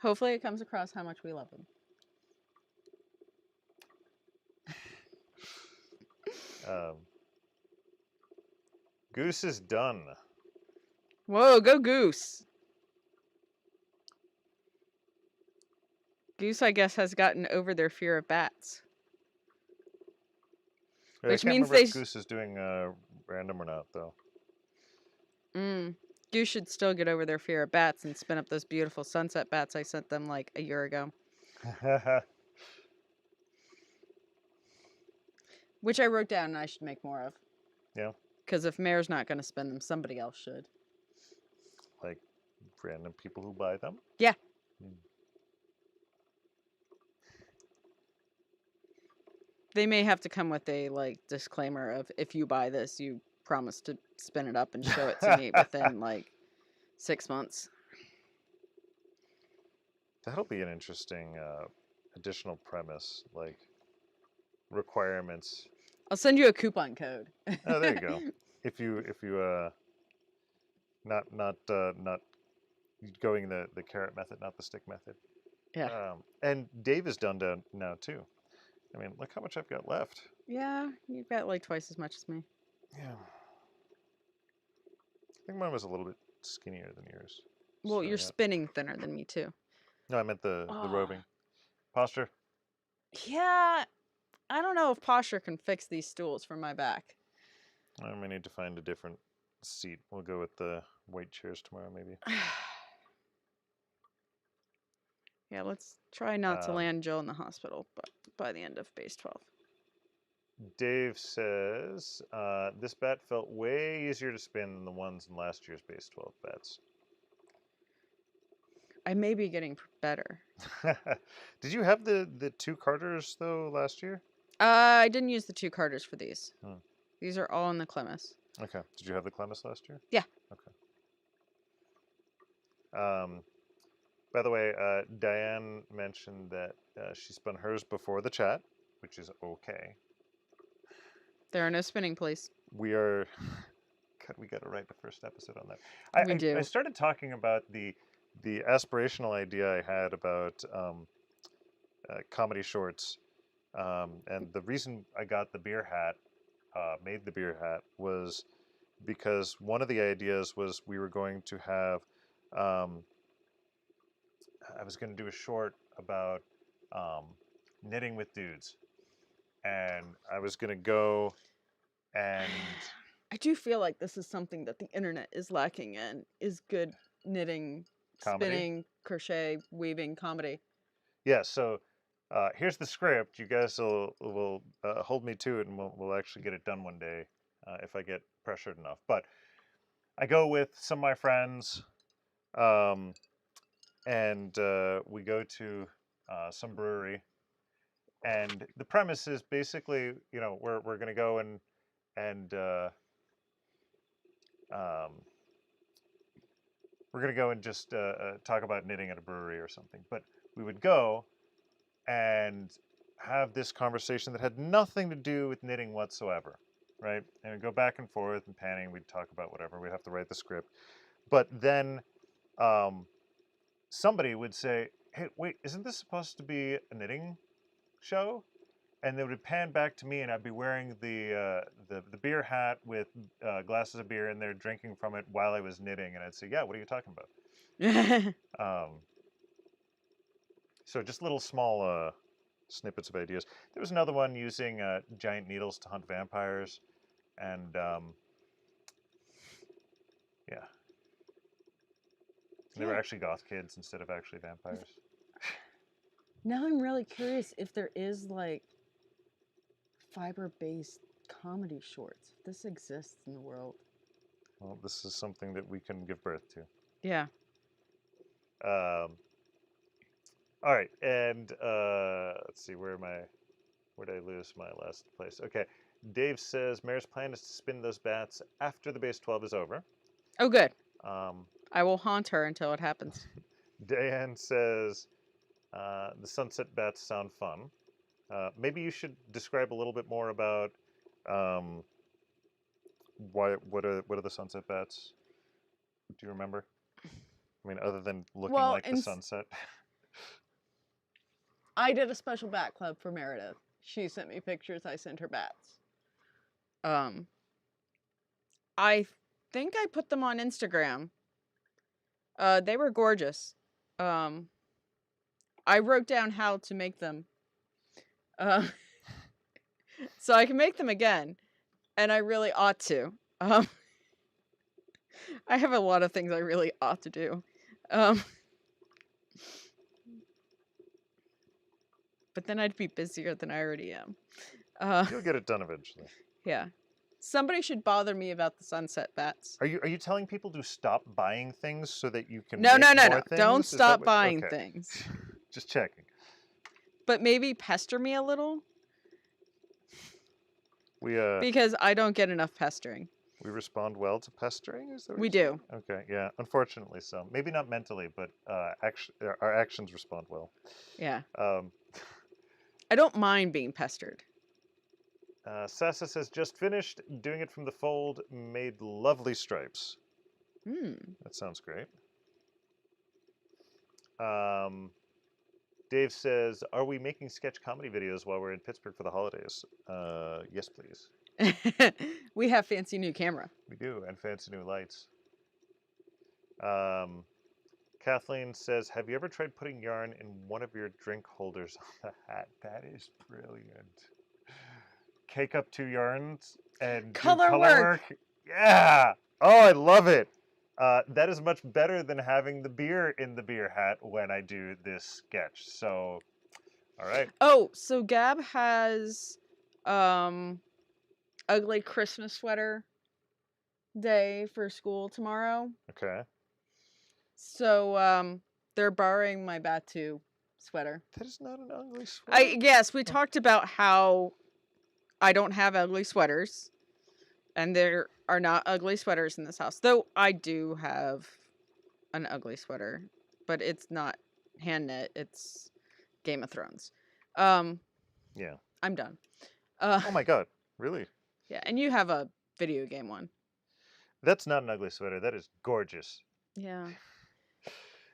Hopefully it comes across how much we love them. Goose is done. Whoa, go Goose. Goose, I guess, has gotten over their fear of bats. Which means if Goose is doing random or not, though. Goose should still get over their fear of bats and spin up those beautiful sunset bats I sent them like a year ago. Which I wrote down and I should make more of. Yeah. Because if Mare's not going to spin them, somebody else should. Like random people who buy them? Yeah. They may have to come with a like disclaimer of if you buy this, you promise to spin it up and show it to me within like 6 months. That'll be an interesting additional premise, like requirements. I'll send you a coupon code. Oh, there you go. If you not going the carrot method, not the stick method. Yeah. And Dave is done now too. I mean, look how much I've got left. Yeah, you've got like twice as much as me. Yeah. I think mine was a little bit skinnier than yours. Well, you're spinning thinner than me too. No, I meant the roving. Posture? Yeah, I don't know if posture can fix these stools for my back. I may need to find a different seat. We'll go with the white chairs tomorrow, maybe. Yeah, let's try not to land Jill in the hospital, but by the end of base 12. Dave says, this bat felt way easier to spin than the ones in last year's base 12 bats. I may be getting better. Did you have the 2 Carters, though, last year? I didn't use the 2 Carters for these. Hmm. These are all in the Clemis. Okay. Did you have the Clemis last year? Yeah. Okay. By the way, Diane mentioned that she spun hers before the chat, which is okay. There are no spinning, please. We got to write the first episode on that. We do. I started talking about the aspirational idea I had about comedy shorts, and the reason I got the beer hat, made the beer hat, was because one of the ideas was we were going to have. I was going to do a short about knitting with dudes, and I was going to go and. I do feel like this is something that the internet is lacking in, is good knitting, Comedy? spinning, crochet, weaving, comedy. Yeah, so here's the script. You guys will hold me to it, and we'll actually get it done one day if I get pressured enough. But I go with some of my friends, and we go to some brewery. And the premise is basically, we're going to go and we're going to go and just talk about knitting at a brewery or something. But we would go and have this conversation that had nothing to do with knitting whatsoever, right? And we'd go back and forth and panning. We'd talk about whatever. We'd have to write the script. But then somebody would say, hey, wait, isn't this supposed to be a knitting show? And they would pan back to me, and I'd be wearing the beer hat with glasses of beer in there, drinking from it while I was knitting. And I'd say, yeah, what are you talking about? So just little small snippets of ideas. There was another one using giant needles to hunt vampires. And yeah. They were actually goth kids instead of actually vampires. Now I'm really curious if there is like fiber-based comedy shorts. If this exists in the world. Well, this is something that we can give birth to. Yeah. All right, and let's see, where did I lose my last place? Okay, Dave says Mayor's plan is to spin those bats after the base 12 is over. Oh, good. I will haunt her until it happens. Diane says the sunset bats sound fun. Maybe you should describe a little bit more about what are the sunset bats? Do you remember? I mean, other than looking like the sunset. I did a special bat club for Meredith. She sent me pictures. I sent her bats. I think I put them on Instagram. They were gorgeous. I wrote down how to make them. So I can make them again. And I really ought to. I have a lot of things I really ought to do. But then I'd be busier than I already am. You'll get it done eventually. Yeah. Somebody should bother me about the sunset bats. Are you telling people to stop buying things so that you can No. things? Don't stop buying things. Just checking. But maybe pester me a little. because I don't get enough pestering. We respond well to pestering. Is that what We you're do. saying? Okay, yeah. Unfortunately, so maybe not mentally, but our actions respond well. Yeah. Um, I don't mind being pestered. Sasa says, just finished doing it from the fold, made lovely stripes. That sounds great. Dave says, are we making sketch comedy videos while we're in Pittsburgh for the holidays? Yes, please. We have fancy new camera. We do, and fancy new lights. Kathleen says, have you ever tried putting yarn in one of your drink holders on the hat? That is brilliant. Cake up 2 yarns and Color do color work. work. Yeah. Oh, I love it. That is much better than having the beer in the beer hat when I do this sketch. So, all right. Oh, so Gab has ugly Christmas sweater day for school tomorrow. Okay. So they're borrowing my Batu sweater. That is not an ugly sweater. Yes, we talked about how I don't have ugly sweaters, and there are not ugly sweaters in this house. Though I do have an ugly sweater, but it's not hand knit. It's Game of Thrones. Yeah. I'm done. Oh my God. Really? Yeah, and you have a video game one. That's not an ugly sweater. That is gorgeous. Yeah.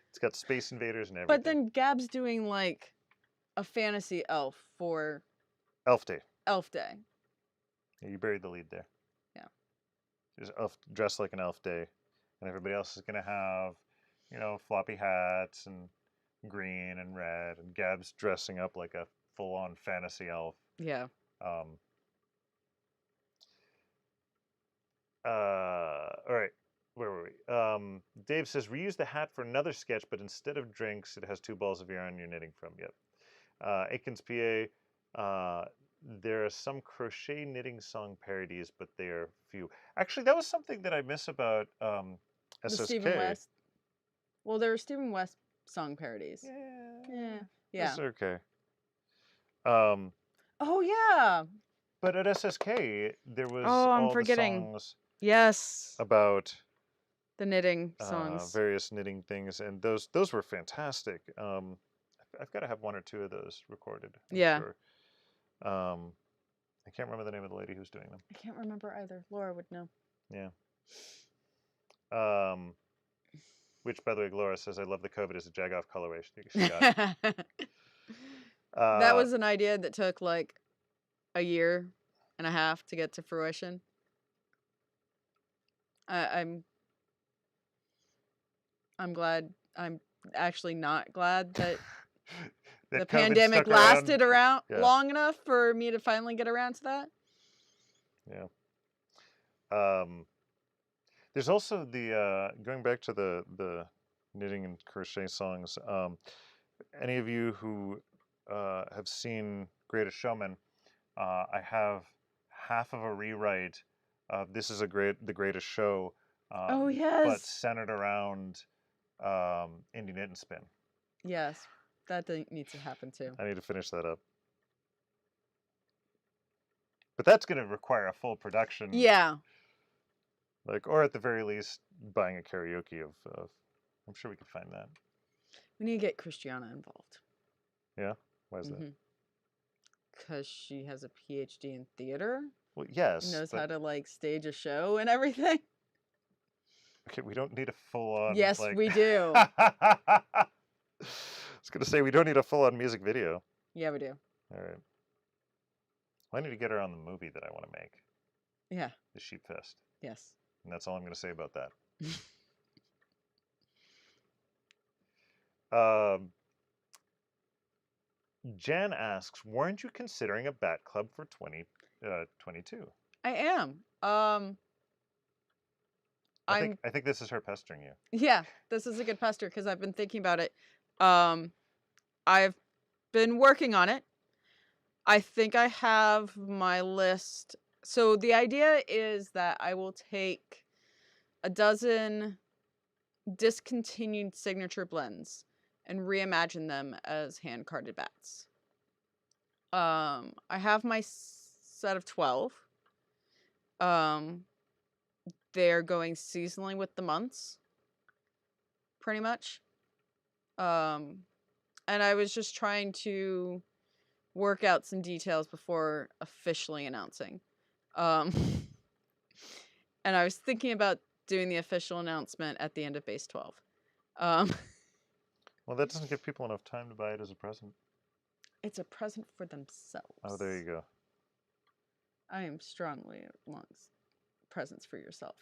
It's got Space Invaders and everything. But then Gab's doing like a fantasy elf for Elf Day. Elf Day. Yeah, you buried the lead there. Yeah. Just elf dressed like an elf day, and everybody else is gonna have, floppy hats and green and red, and Gab's dressing up like a full-on fantasy elf. Yeah. All right. Where were we? Dave says, reuse the hat for another sketch, but instead of drinks, it has 2 balls of yarn you're knitting from. Yep. Aikens, PA, there are some crochet knitting song parodies, but they are few. Actually, that was something that I miss about SSK. The Stephen West. Well, there were Stephen West song parodies. Yeah. Yeah. That's okay. Oh, yeah. But at SSK, there was I'm all forgetting. the songs Yes. about the knitting songs. various knitting things, and those were fantastic. I've got to have 1 or 2 of those recorded. I'm sure. I can't remember the name of the lady who's doing them. I can't remember either. Laura would know. Yeah. Which, by the way, Laura says, I love the COVID as a jagoff colorway. She got it. That was an idea that took like a year and a half to get to fruition. I'm glad. I'm actually not glad that the pandemic lasted around long enough for me to finally get around to that. Yeah. There's also the going back to the knitting and crochet songs. Any of you who have seen Greatest Showman, I have half of a rewrite of This Is the Greatest Show. Oh yes. But centered around Indie Knit and Spin. Yes, that needs to happen too. I need to finish that up. But that's going to require a full production. Yeah. Or at the very least, buying a karaoke of I'm sure we could find that. We need to get Christiana involved. Yeah? Why is that? Because she has a PhD in theater. Well, yes. Knows how to stage a show and everything. Okay, we don't need a full-on... Yes, we do. I was going to say, we don't need a full-on music video. Yeah, we do. All right. Well, I need to get her on the movie that I want to make. Yeah. The Sheep Fest. Yes. And that's all I'm going to say about that. Jan asks, weren't you considering a bat club for 2022? I am. I think this is her pestering you. Yeah, this is a good pester because I've been thinking about it. I've been working on it. I think I have my list. So the idea is that I will take a dozen discontinued signature blends and reimagine them as hand-carded bats. I have my set of 12. They're going seasonally with the months, pretty much. And I was just trying to work out some details before officially announcing. And I was thinking about doing the official announcement at the end of Base 12. Well, that doesn't give people enough time to buy it as a present. It's a present for themselves. Oh, there you go. I am strongly amongst presents for yourself.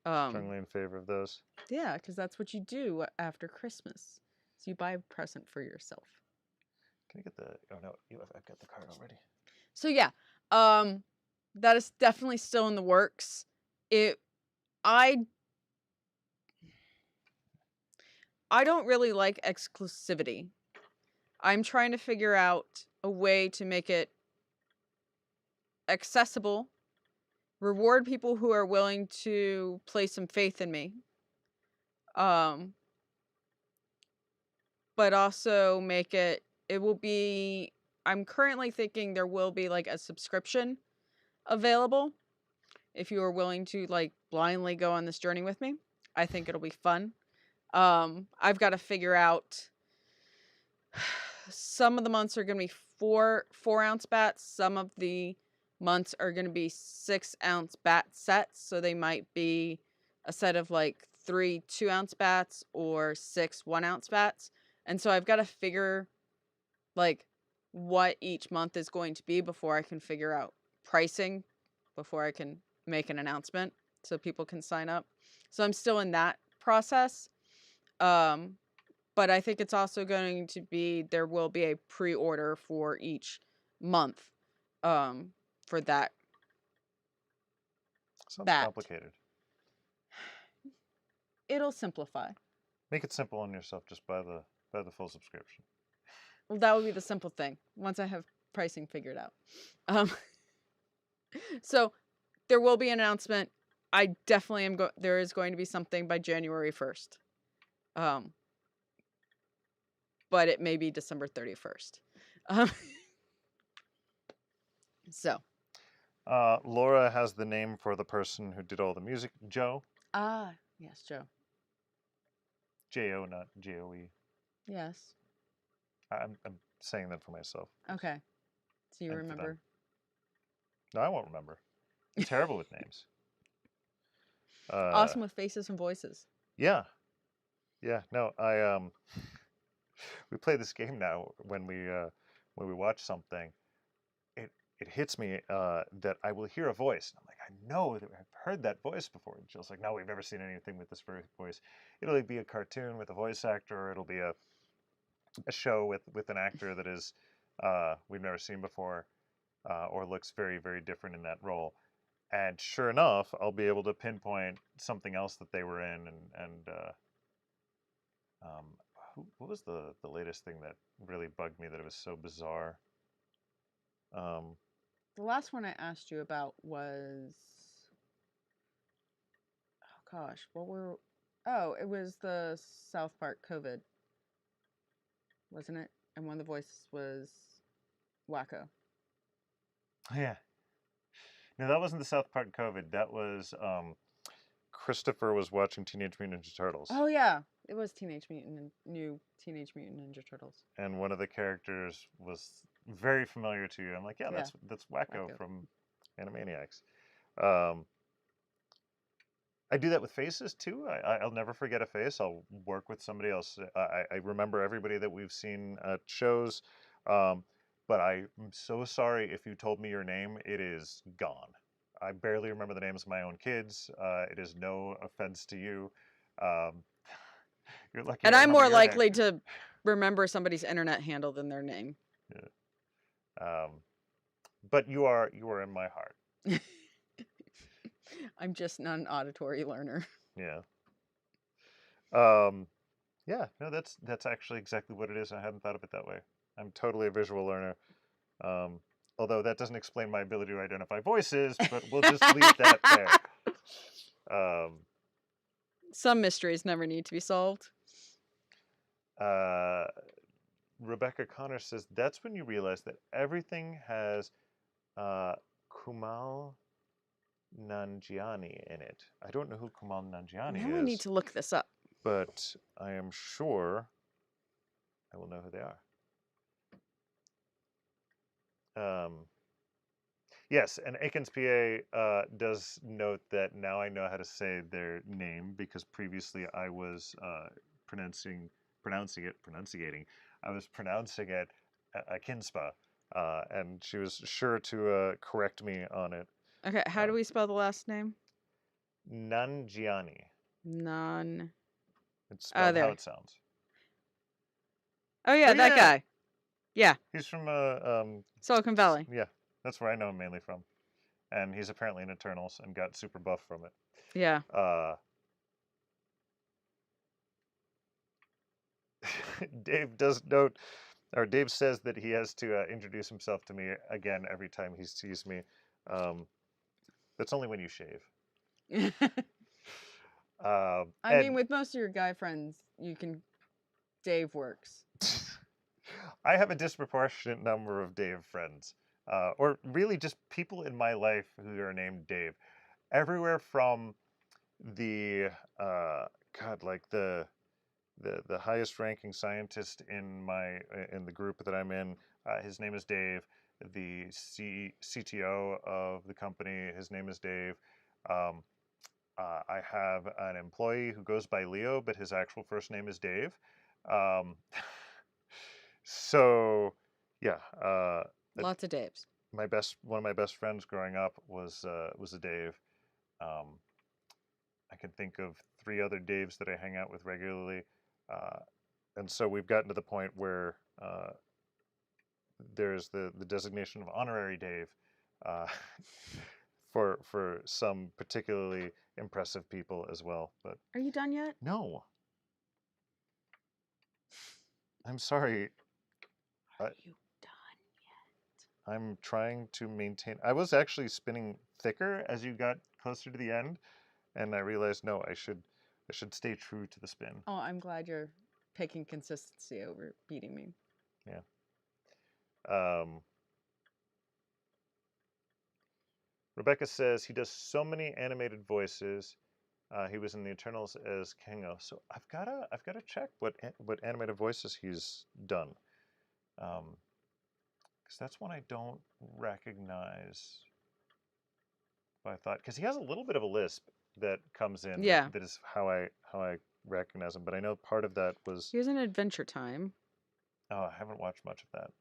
Strongly in favor of those. Yeah, because that's what you do after Christmas. So you buy a present for yourself. Can you get the? Oh no, I've got the card already. So yeah, that is definitely still in the works. I don't really like exclusivity. I'm trying to figure out a way to make it accessible, reward people who are willing to place some faith in me, but also make it will be, I'm currently thinking there will be like a subscription available if you are willing to like blindly go on this journey with me. I think it'll be fun. I've got to figure out, some of the months are going to be 4-ounce bats. Some of the months are going to be 6-ounce bat sets. So they might be a set of like 3 2-ounce bats or 6 1-ounce bats. And so I've got to figure like what each month is going to be before I can figure out pricing, before I can make an announcement so people can sign up. So I'm still in that process. But I think it's also going to be, there will be a pre-order for each month for that. Sounds bat. complicated. It'll simplify. Make it simple on yourself. Just buy the full subscription. Well, that would be the simple thing once I have pricing figured out. So there will be an announcement. I definitely am there is going to be something by January 1st. But it may be December 31st. So. Laura has the name for the person who did all the music. Joe. Ah, yes, Joe. J-O, not J-O-E. Yes. I'm saying that for myself. Okay. So you remember? No, I won't remember. I'm terrible with names. Awesome with faces and voices. Yeah. Yeah. No, we play this game now when we watch something. It hits me that I will hear a voice. I'm like, I know that I've heard that voice before. And Jill's like, no, we've never seen anything with this voice. It'll be a cartoon with a voice actor, or it'll be a show with an actor that is we've never seen before, or looks very, very different in that role. And sure enough, I'll be able to pinpoint something else that they were in. What was the latest thing that really bugged me that it was so bizarre? The last one I asked you about was, oh gosh, it was the South Park COVID, wasn't it? And one of the voices was Wacko. Yeah. No, that wasn't the South Park COVID. That was Christopher was watching Teenage Mutant Ninja Turtles. Oh yeah, it was new Teenage Mutant Ninja Turtles. And one of the characters was very familiar to you. I'm like, yeah. That's Wacko from Animaniacs. I do that with faces too. I'll never forget a face. I'll work with somebody else. I remember everybody that we've seen at shows, but I'm so sorry if you told me your name. It is gone. I barely remember the names of my own kids. It is no offense to you. You're lucky. And I'm more likely to remember somebody's internet handle than their name. Yeah. But you are in my heart. I'm just not an auditory learner. Yeah. Yeah. No, that's actually exactly what it is. I hadn't thought of it that way. I'm totally a visual learner. Although that doesn't explain my ability to identify voices, but we'll just leave that there. Some mysteries never need to be solved. Rebecca Connor says that's when you realize that everything has Kumal Nanjiani in it. I don't know who Kamal Nanjiani Now is. I need to look this up. But I am sure I will know who they are. Yes, and Aikens PA does note that now I know how to say their name because previously I was pronunciating. I was pronouncing it Akinspa, and she was sure to correct me on it. Okay, how do we spell the last name? Nanjiani. None. It's spelled how there. it sounds. Oh yeah, Oh, that yeah. guy. Yeah. He's from Silicon Valley. Yeah, that's where I know him mainly from. And he's apparently in Eternals and got super buff from it. Yeah. Dave does note, or Dave says that he has to introduce himself to me again every time he sees me. That's only when you shave. I mean, with most of your guy friends, you can. Dave works. I have a disproportionate number of Dave friends, or really just people in my life who are named Dave. Everywhere from the like the highest ranking scientist in the group that I'm in. His name is Dave. The CTO of the company, his name is Dave. I have an employee who goes by Leo, but his actual first name is Dave. So, yeah. Lots of Daves. One of my best friends growing up was a Dave. I can think of 3 other Daves that I hang out with regularly. And so we've gotten to the point where there's the designation of honorary Dave for some particularly impressive people as well. But are you done yet? No. I'm sorry. Are you done yet? I'm trying to maintain. I was actually spinning thicker as you got closer to the end, and I realized no, I should stay true to the spin. Oh, I'm glad you're picking consistency over beating me. Yeah. Rebecca says he does so many animated voices. He was in the Eternals as Kengo, so I've gotta check what animated voices he's done, because that's one I don't recognize. I thought because he has a little bit of a lisp that comes in. Yeah. That is how I recognize him. But I know part of that was. Here's an Adventure Time. Oh, I haven't watched much of that.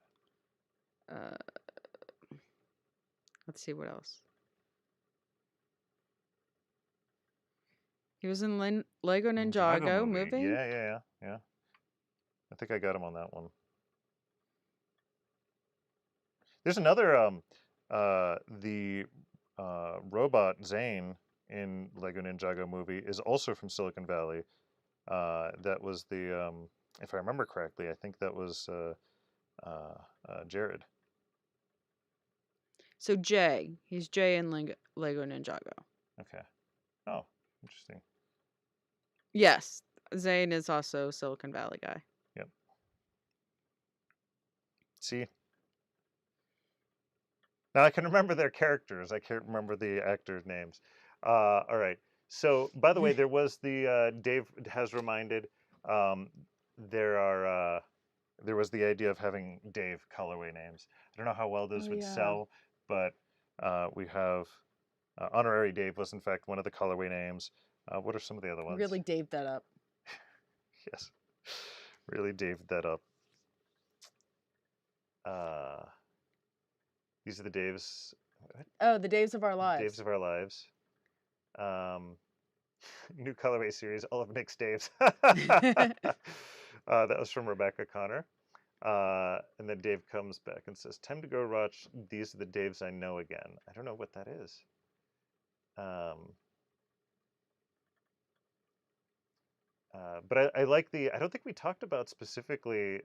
Let's see what else. He was in Lego Ninjago movie. Yeah. I think I got him on that one. There's another the robot Zane in Lego Ninjago movie is also from Silicon Valley. That was the if I remember correctly, I think that was Jared. So Jay, he's Jay in Lego Ninjago. Okay. Oh, interesting. Yes, Zane is also Silicon Valley guy. Yep. See? Now I can remember their characters. I can't remember the actors' names. All right. So, by the way, there was the Dave has reminded. There was the idea of having Dave colorway names. I don't know how well those would sell, but we have honorary Dave was in fact one of the colorway names. What are some of the other ones? Really Dave that up. Yes, really Dave that up. These are the Daves. Oh, the Daves of Our Lives. Daves of Our Lives. New colorway series, all of Nick's Daves. That was from Rebecca Connor. And then Dave comes back and says, time to go watch These Are the Daves I Know Again. I don't know what that is. But I like I don't think we talked about specifically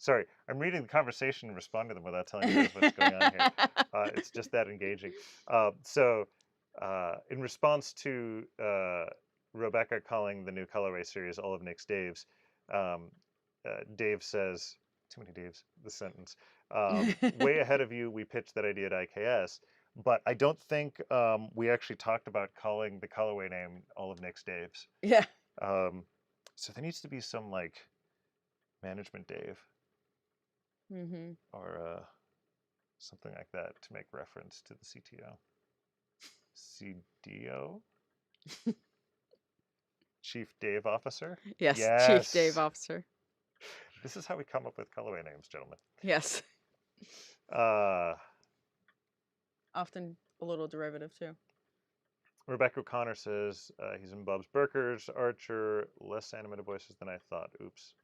sorry, I'm reading the conversation and responding to them without telling you guys what's going on here. It's just that engaging. So in response to Rebecca calling the new colorway series all of Nick's Daves, Dave says, too many Daves, the sentence, way ahead of you, we pitched that idea at IKS, But I don't think we actually talked about calling the colorway name all of Nick's Daves. Yeah. So there needs to be some like management Dave Mm-hmm. or something like that to make reference to the CTO. CDO? Chief Dave Officer? Yes, Yes. Chief Dave Officer. This is how we come up with colorway names, gentlemen. Yes. Uh, Often a little derivative too. Rebecca O'Connor says he's in Bob's Burgers, Archer, less animated voices than I thought. Oops.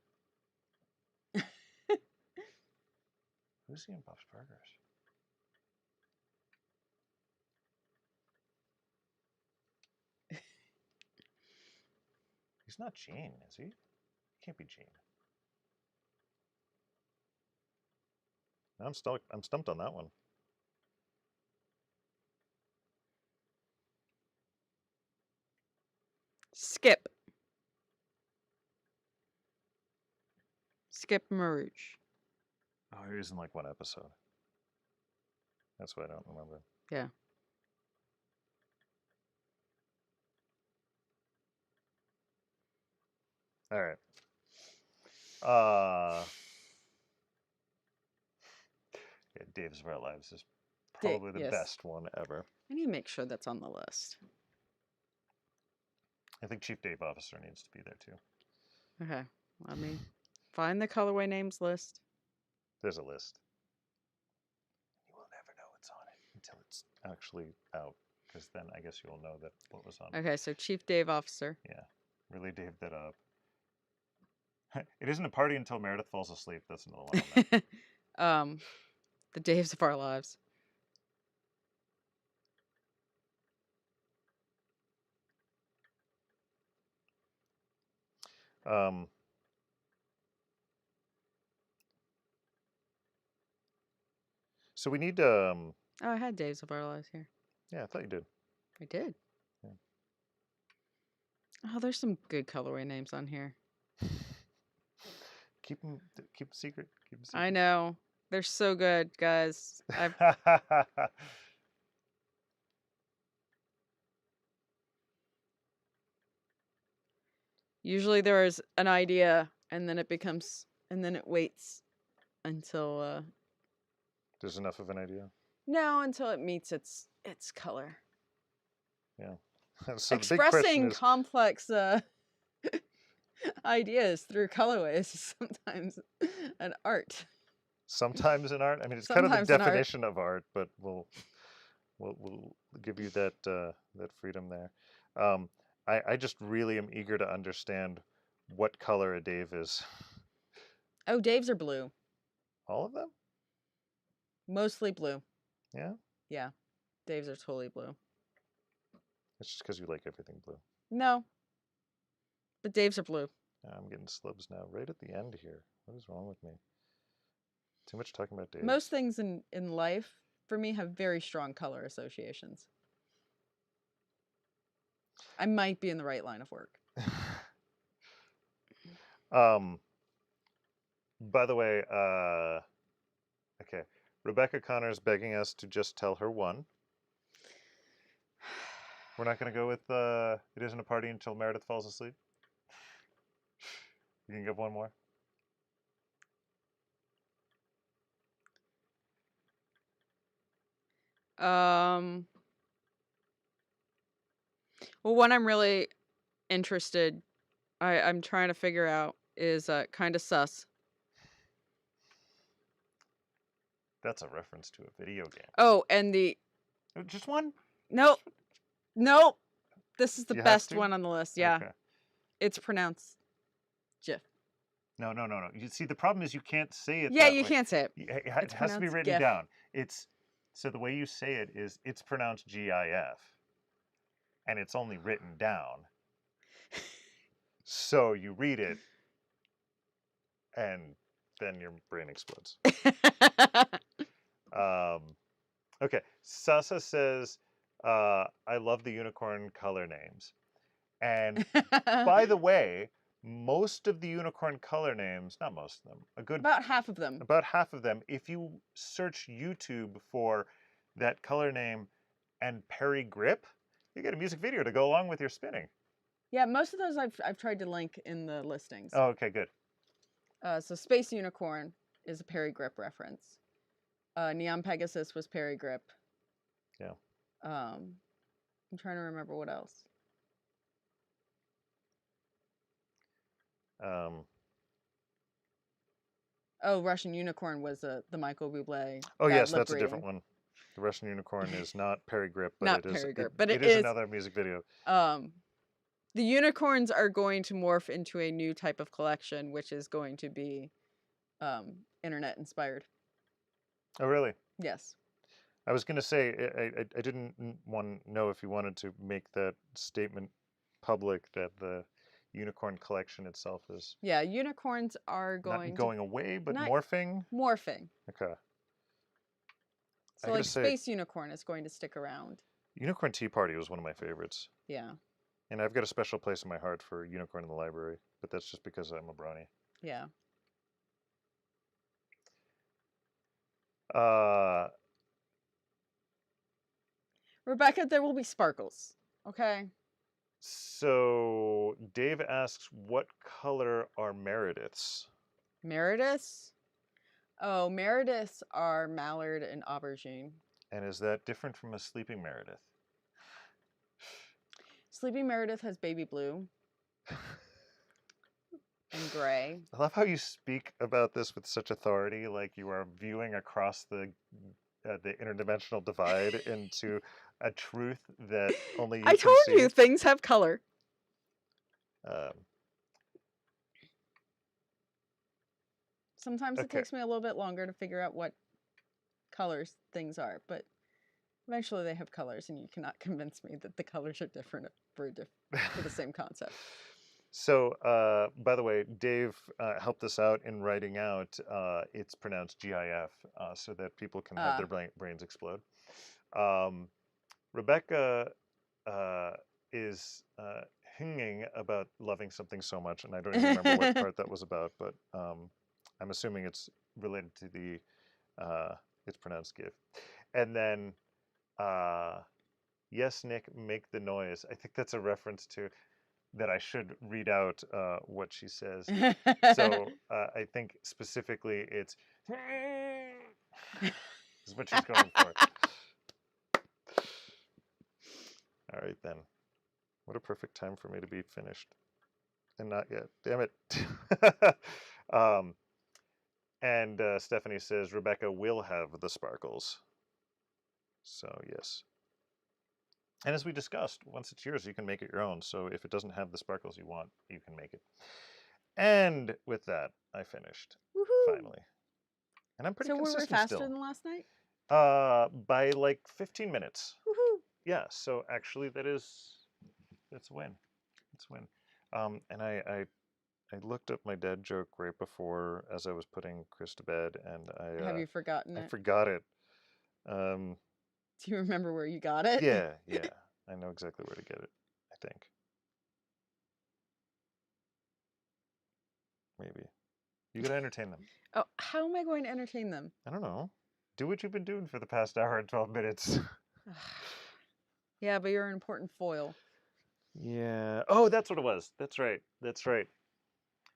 Who's he in Bob's Burgers? He's not Gene, is he? He can't be Gene. No, I'm stumped on that one. Skip. Skip Marouche. Oh, he was in like one episode. That's why I don't remember. Yeah. All right. Yeah, Dave's of Our Lives is probably the best one ever. I need to make sure that's on the list. I think Chief Dave Officer needs to be there too. Okay. Let me find the colorway names list. There's a list. You will never know what's on it until it's actually out, because then I guess you'll know that what was on it. Okay, so Chief Dave Officer. Yeah. Really Dave that up. It isn't a party until Meredith falls asleep. That's another one on that. The Daves of Our Lives. So we need Oh, I had Daves of Our Lives here. Yeah, I thought you did. I did. Yeah. Oh, there's some good colorway names on here. Keep them secret. Keep them secret. I know. They're so good, guys. Usually there is an idea and then it waits until there's enough of an idea. No, until it meets its color. Yeah. So expressing complex ideas through colorways is sometimes an art. Sometimes an art. I mean, it's kind of the definition of art, but we'll give you that that freedom there. I just really am eager to understand what color a Dave is. Oh, Daves are blue. All of them? Mostly blue. Yeah? Yeah. Daves are totally blue. It's just because you like everything blue. No. But Daves are blue. I'm getting slubs now, right at the end here. What is wrong with me? Too much talking about Daves. Most things in life, for me, have very strong color associations. I might be in the right line of work. By the way, okay. Rebecca Connor is begging us to just tell her one. We're not going to go with it isn't a party until Meredith falls asleep. You can give one more. Well, one I'm really interested, I'm trying to figure out is kind of sus. That's a reference to a video game. Oh, and the just one? Nope. This is the best one on the list. Yeah, okay. It's pronounced GIF. No. You see, the problem is you can't say it. Yeah, you can't say it. It has to be written down. So the way you say it is it's pronounced GIF, and it's only written down. So you read it, and then your brain explodes. Okay, Sasa says, I love the unicorn color names. And by the way, most of the unicorn color names, not most of them, about half of them. About half of them, if you search YouTube for that color name and Perry Grip. You get a music video to go along with your spinning. Yeah, most of those I've tried to link in the listings. Oh, okay, good. So Space Unicorn is a Perry Grip reference. Neon Pegasus was Perry Grip. Yeah. I'm trying to remember what else. Oh, Russian Unicorn was the Michael Bublé. Oh, bad yes, lip that's a reading. different one. The Russian Unicorn is not Perry Grip, but Not it is. Perry Grip, it, but it is another music video. The unicorns are going to morph into a new type of collection, which is going to be internet inspired. Oh, really? Yes. I was going to say, I didn't want to know if you wanted to make that statement public that the unicorn collection itself is. Yeah, unicorns are not going away, but not morphing. Morphing. Okay. So like Space Unicorn is going to stick around. Unicorn Tea Party was one of my favorites. Yeah. And I've got a special place in my heart for Unicorn in the Library, but that's just because I'm a brony. Yeah. Rebecca, there will be sparkles. Okay. So Dave asks, what color are Merediths? Merediths? Oh, Merediths are mallard and aubergine. And is that different from a sleeping Meredith? Sleeping Meredith has baby blue and gray. I love how you speak about this with such authority, like you are viewing across the interdimensional divide into a truth that only you I can told see. you things have color. Sometimes it takes me a little bit longer to figure out what colors things are, but eventually they have colors, and you cannot convince me that the colors are different for the same concept. So, by the way, Dave helped us out in writing out it's pronounced GIF so that people can have their brains explode. Rebecca is hinging about loving something so much, and I don't even remember what part that was about, but I'm assuming it's related to the it's pronounced GIF. And then, yes, Nick, make the noise. I think that's a reference to that I should read out what she says. So I think specifically it's is what she's going for. All right, then. What a perfect time for me to be finished. And not yet. Damn it. And Stephanie says, Rebecca will have the sparkles. So, yes. And as we discussed, once it's yours, you can make it your own. So if it doesn't have the sparkles you want, you can make it. And with that, I finished. Woohoo! Finally. And I'm pretty consistent still. So were we faster than last night? By like 15 minutes. Woohoo! Yeah, so actually that's a win. It's a win. And I looked up my dad joke right before as I was putting Chris to bed, and Have you forgotten it? I forgot it. Do you remember where you got it? Yeah. I know exactly where to get it, I think. Maybe. You gotta entertain them. Oh, how am I going to entertain them? I don't know. Do what you've been doing for the past hour and 12 minutes. Yeah, but you're an important foil. Yeah. Oh, that's what it was. That's right.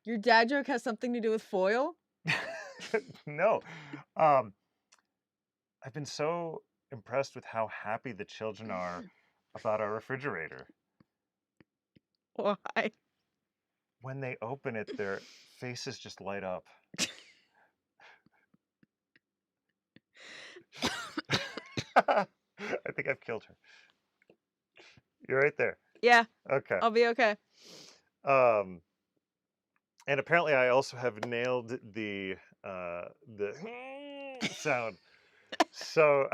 Your dad joke has something to do with foil? No. I've been so impressed with how happy the children are about our refrigerator. Why? When they open it, their faces just light up. I think I've killed her. You're right there. Yeah. Okay. I'll be okay. And apparently I also have nailed the sound. So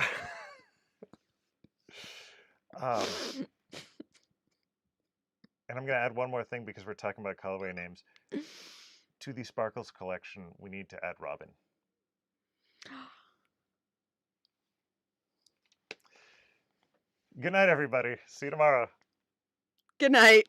and I'm going to add one more thing because we're talking about colorway names. To the Sparkles collection, we need to add Robin. Good night, everybody. See you tomorrow. Good night.